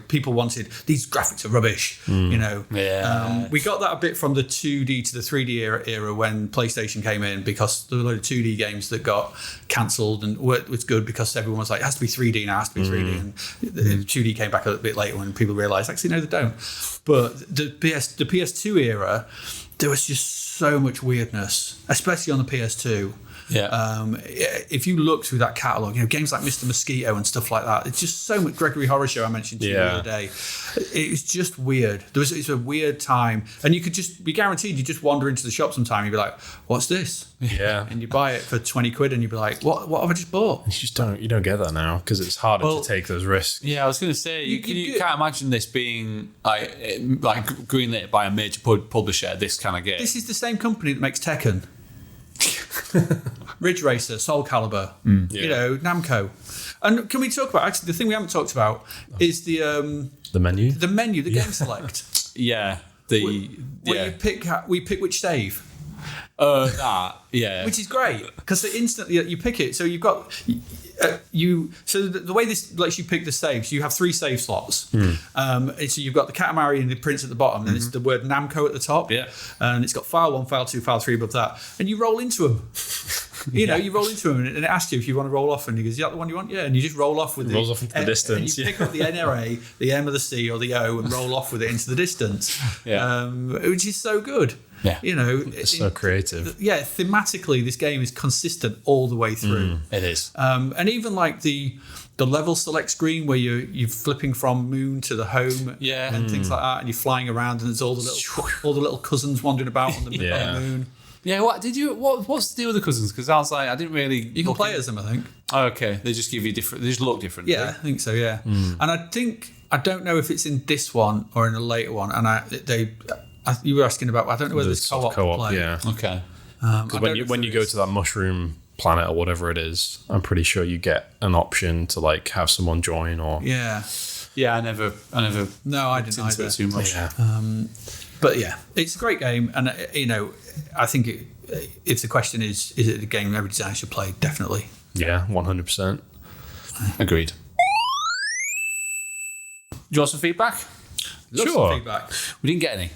people wanted these graphics are rubbish. We got that a bit from the 2D to the 3D era when PlayStation came in, because there were a load of 2D games that got cancelled and was good because everyone was like, it has to be 3D now, it has to be 3D. And the 2D came back a bit later when people realised, actually, no, they don't. But the PS2 era, there was just so much weirdness, especially on the PS2. Yeah. If you look through that catalogue, games like Mr. Mosquito and stuff like that, it's just so much. Gregory Horror Show I mentioned to you the other day. It was just weird. It's a weird time, and you could just be guaranteed. You just wander into the shop sometime, you'd be like, "What's this?" Yeah. And you buy it for £20, and you'd be like, "What have I just bought?" You don't get that now because it's harder to take those risks. Yeah, I was going to say you can't imagine this being like greenlit by a major publisher. This kind of game. This is the same company that makes Tekken. Ridge Racer, Soul Calibur, Namco. And can we talk about, actually, the thing we haven't talked about is the menu? The menu, the game select. Yeah. We pick which save. Which is great, because instantly you pick it. So you've got so the way this lets you pick the saves, you have 3 save slots. So you've got the Katamari and the Prince at the bottom, and it's the word Namco at the top. Yeah. And it's got file 1, file 2, file 3 above that, and you roll into them. You roll into them, and it asks you if you want to roll off, and he goes, "Is that the one you want?" Yeah, and you just roll off with it. Rolls off into the distance. And you pick up the NRA, the M or the C or the O, and roll off with it into the distance. Yeah. Which is so good. Yeah. It's so creative. Yeah, thematically, this game is consistent all the way through. It is. And even like the level select screen where you're flipping from moon to the home and things like that, and you're flying around, and there's all the little cousins wandering about on the moon. Yeah, what's the deal with the cousins? Because I was like, I didn't really. You can play as them, I think. Oh, okay. They just give you different. They just look different. Yeah, I think so. Yeah, and I don't know if it's in this one or in a later one. And you were asking about. I don't know whether it's co-op play. Yeah. Okay. Because when you go to that mushroom planet or whatever it is, I'm pretty sure you get an option to like have someone join or. Yeah. Yeah, I never. No, I didn't either. Too much. Yeah. But yeah, it's a great game, and I think if the question is it a game every designer should play? Definitely. Yeah, 100%. Agreed. Do you want some feedback? Love some feedback. We didn't get any.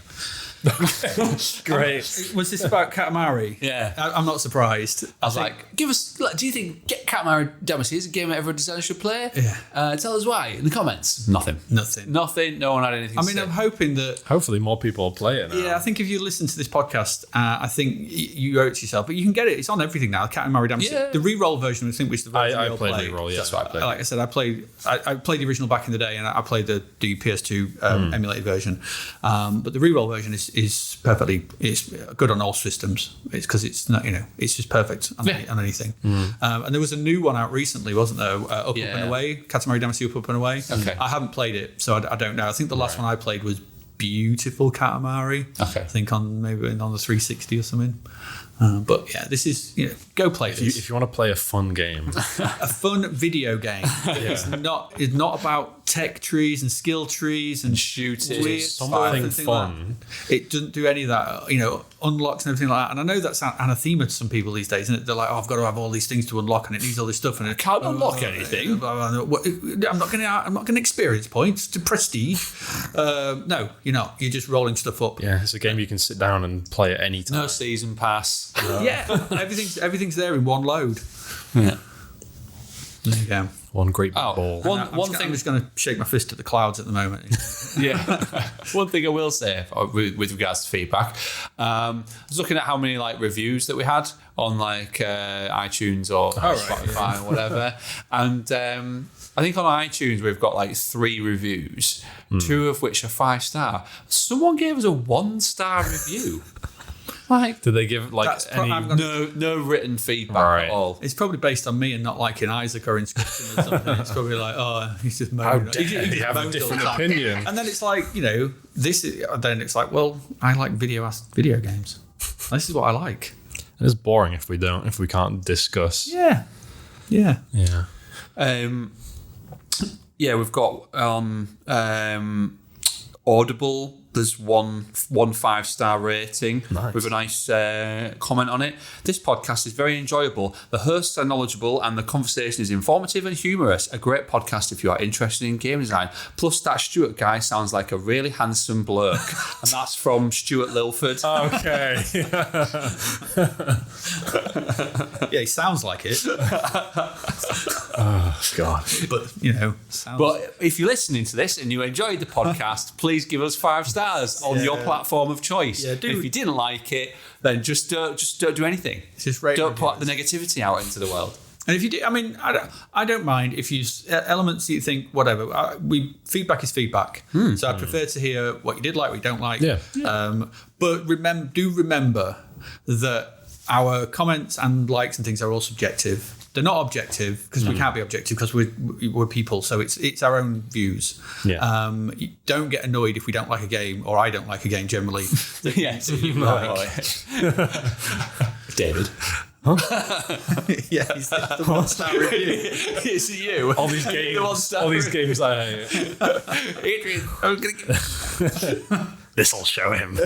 Great. Was this about Katamari? Yeah. I'm not surprised. I was like, do you think Katamari Damacy is a game that every designer should play? Yeah. Tell us why in the comments. Nothing. No one had anything to say. I'm hoping that... Hopefully more people will play it now. Yeah, I think if you listen to this podcast, I think you owe it to yourself. But you can get it. It's on everything now. Katamari Damacy. Yeah. The re-roll version, I think, which the version I played re-roll, yeah. That's what I played. Like I said, I played the original back in the day, and I played the PS2 emulated version. But the re-roll version is perfectly, it's good on all systems. It's because it's not, it's just perfect on anything. And there was a new one out recently, wasn't there? Up and Away, Katamari Damacy Up and Away. Okay. I haven't played it, so I don't know. I think the last one I played was Beautiful Katamari. Okay. I think on the 360 or something. But yeah, this is, go play this. If you want to play a fun game. A fun video game. It's not about tech trees and skill trees and shooting. Weird something fun. Like it doesn't do any of that, unlocks and everything like that. And I know that's anathema to some people these days, isn't it? They're like, I've got to have all these things to unlock, and it needs all this stuff, and it can't unlock anything. I'm not going to experience points to prestige. No, you're not. You're just rolling stuff up. Yeah, it's a game you can sit down and play at any time. No season pass. Yeah, everything's there in one load. Yeah. There you go. One great big ball. One thing, I'm just going to shake my fist at the clouds at the moment. Yeah. One thing I will say with regards to feedback, I was looking at how many like reviews that we had on like iTunes or Spotify or whatever, and I think on iTunes we've got like 3 reviews, 2 of which are 5-star. Someone gave us a 1-star review. Like, did they give like any? No written feedback at all. It's probably based on me and not liking Isaac or Inscription or something. It's probably like, oh, he's just moaning. You have a different opinion. And then it's like, then it's like, well, I like video games. This is what I like. It's boring if we can't discuss. Yeah. We've got Audible. There's one 5-star rating with a nice comment on it. This podcast is very enjoyable. The hosts are knowledgeable and the conversation is informative and humorous. A great podcast if you are interested in game design. Plus, that Stuart guy sounds like a really handsome bloke. And that's from Stuart Lilford. Okay. Yeah, he sounds like it. Oh, God. But, sounds... But if you're listening to this and you enjoyed the podcast, please give us 5 stars on your platform of choice. Yeah, if you didn't like it, then just don't do anything. Don't put the negativity out into the world. And if you do, I don't mind if you elements that you think whatever. Feedback is feedback. So I prefer to hear what you did like, what you don't like. Yeah. But remember that our comments and likes and things are all subjective. They're not objective because we can't be objective because we're people. So it's our own views. Yeah. Don't get annoyed if we don't like a game or I don't like a game generally. Yeah. David. Huh? Yeah, he's the 1-star review. It's you. All these games. Adrian, I'm gonna get... This'll show him.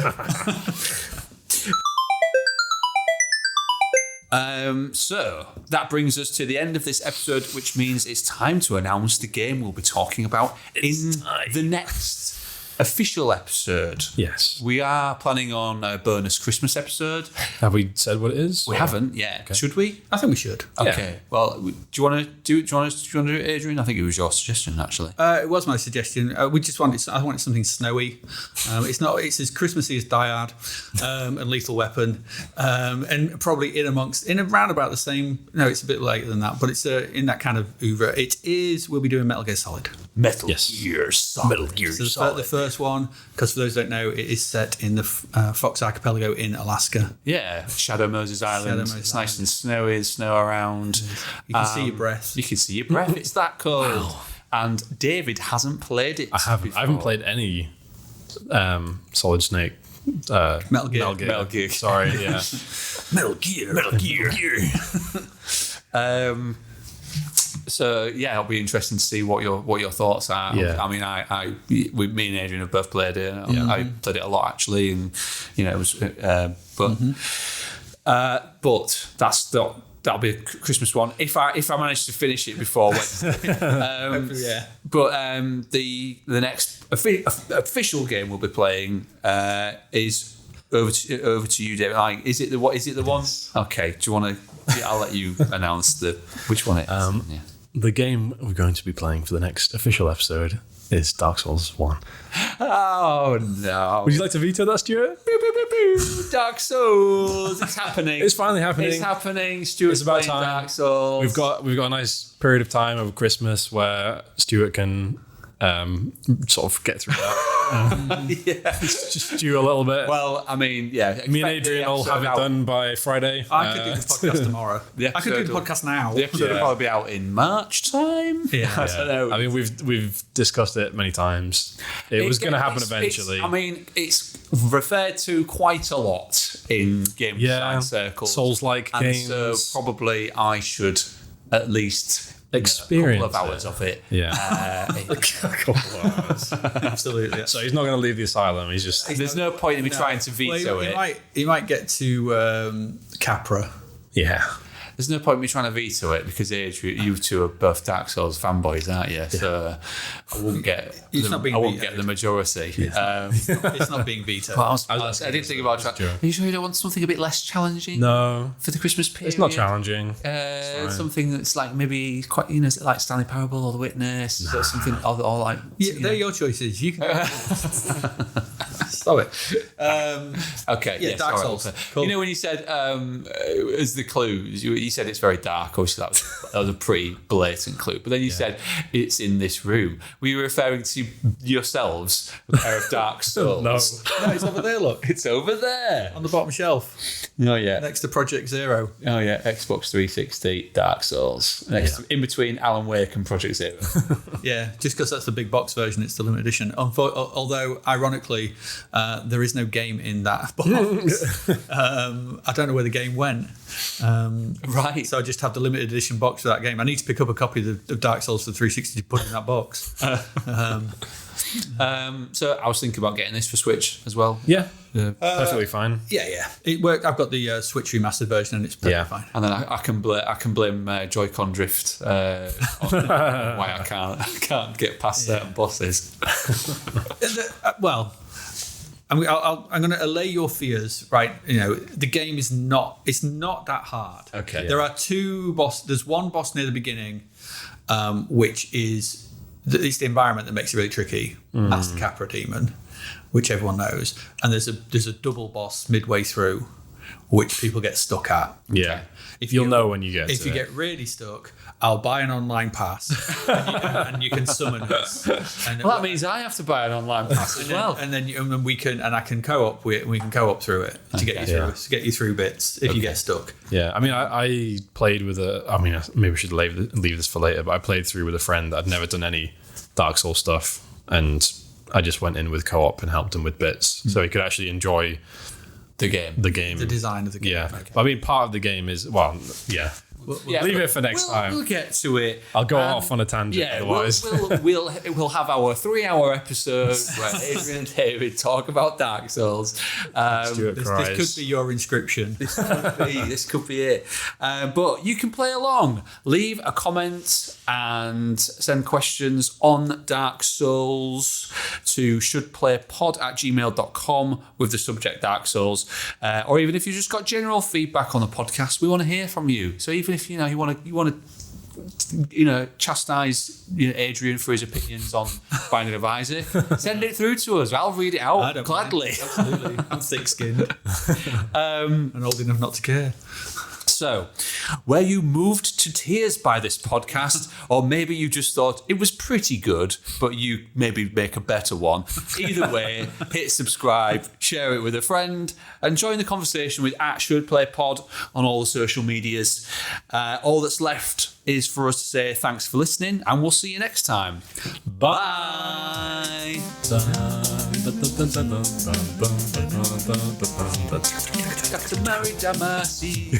So that brings us to the end of this episode, which means it's time to announce the game we'll be talking about the next official episode. Yes. We are planning on a bonus Christmas episode. Have we said what it is? We haven't yet. Okay. Should we? I think we should. Okay. Yeah. Well, do you want to do it, Adrian? I think it was your suggestion, actually. It was my suggestion. I wanted something snowy. It's as Christmassy as Die Hard and Lethal Weapon, and probably in around about the same. No, it's a bit later than that, but it's in that kind of oeuvre. We'll be doing Metal Gear Solid. Metal Gear Solid. The first one, because for those who don't know, it is set in the Fox Archipelago in Alaska. Yeah, Shadow Moses Island. It's nice and snowy, there's snow around. You can see your breath. You can see your breath. It's that cold. Wow. And David hasn't played it. I haven't played any Solid Snake. Metal Gear. Sorry, yeah. Metal Gear. So yeah, it'll be interesting to see what your thoughts are. Yeah. I mean, me and Adrian have both played it. I played it a lot actually, and it was. But that'll be a Christmas one if I manage to finish it before Wednesday. Yeah. But the next official game we'll be playing is over to you, David. Like, is it the one? Okay. Do you want to? Yeah, I'll let you announce which one it is. The game we're going to be playing for the next official episode is Dark Souls 1. Oh, no. Would you like to veto that, Stuart? Dark Souls. It's happening. It's finally happening. It's happening. Stuart's playing Dark Souls. We've got a nice period of time over Christmas where Stuart can sort of get through that. Just do a little bit. Well, I mean, yeah. Me and Adrian will have it done by Friday. I could do the podcast tomorrow. I could do the podcast now. The episode will probably be out in March time. Yeah. I don't know. I mean, we've discussed it many times. It was going to happen eventually. It's referred to quite a lot in game design circles. Souls-like games. So probably I should at least experience a couple of hours of it. Yeah. A couple of hours. Absolutely. So he's not going to leave the asylum. He's just... There's no point in me trying to veto it. He might get to Capra. Yeah. there's no point in me trying to veto it because Adrian, you two are both Dark Souls fanboys, aren't you? So I wouldn't get the majority. It's not being vetoed. I did think about are you sure you don't want something a bit less challenging? No. For the Christmas period? It's not challenging. Something that's like maybe quite, like Stanley Parable or The Witness or something, or like... Yeah, they're your choices. You can... Stop it. Okay, yeah, Dark Souls. Cool. You know when you said, as the clues, you said it's very dark. Obviously, that was a pretty blatant clue. But then you said it's in this room. Were you referring to yourselves, a pair of Dark Souls? No, it's over there, look. It's over there. On the bottom shelf. Oh, yeah. Next to Project Zero. Oh, yeah. Xbox 360, Dark Souls. In between Alan Wake and Project Zero. Yeah, just because that's the big box version, it's the limited edition. Although, ironically, there is no game in that box. I don't know where the game went. Right. So I just have the limited edition box for that game. I need to pick up a copy of Dark Souls for 360 to put in that box. So I was thinking about getting this for Switch as well. Yeah. Perfectly fine. Yeah. It worked. I've got the Switch remastered version and it's perfectly fine. And then I can blame Joy-Con drift on why I can't get past certain bosses. I'm going to allay your fears, right? The game is not that hard. Okay. There are two bosses. There's one boss near the beginning, which is it's the environment that makes it really tricky. That's the Capra demon, which everyone knows. And there's a double boss midway through, which people get stuck at. Yeah. You'll know when you get to it. If you get really stuck, I'll buy an online pass and you can summon us. And that means I have to buy an online pass as well. And then I can co-op. We can co-op through it to get you through bits if you get stuck. Yeah, I mean, I played with maybe we should leave this for later, but I played through with a friend that had never done any Dark Souls stuff, and I just went in with co-op and helped him with bits, so he could actually enjoy the game, the design of the game. Yeah, okay. I mean, part of the game is leave it for next time. We'll get to it. I'll go off on a tangent otherwise. We'll have our 3-hour episode where Adrian and David talk about Dark Souls. This could be your inscription. This could be it. But you can play along. Leave a comment and send questions on Dark Souls to shouldplaypod@gmail.com with the subject Dark Souls. Or even if you just got general feedback on the podcast, we want to hear from you. So even if you want to chastise Adrian for his opinions on Binding of Isaac, send it through to us. I'll read it out gladly. Absolutely. I'm thick-skinned and old enough not to care. So, were you moved to tears by this podcast, or maybe you just thought it was pretty good, but you maybe make a better one? Either way, hit subscribe, share it with a friend, and join the conversation with @ShouldPlayPod on all the social medias. All that's left is for us to say thanks for listening, and we'll see you next time. Bye. Katamari Damacy.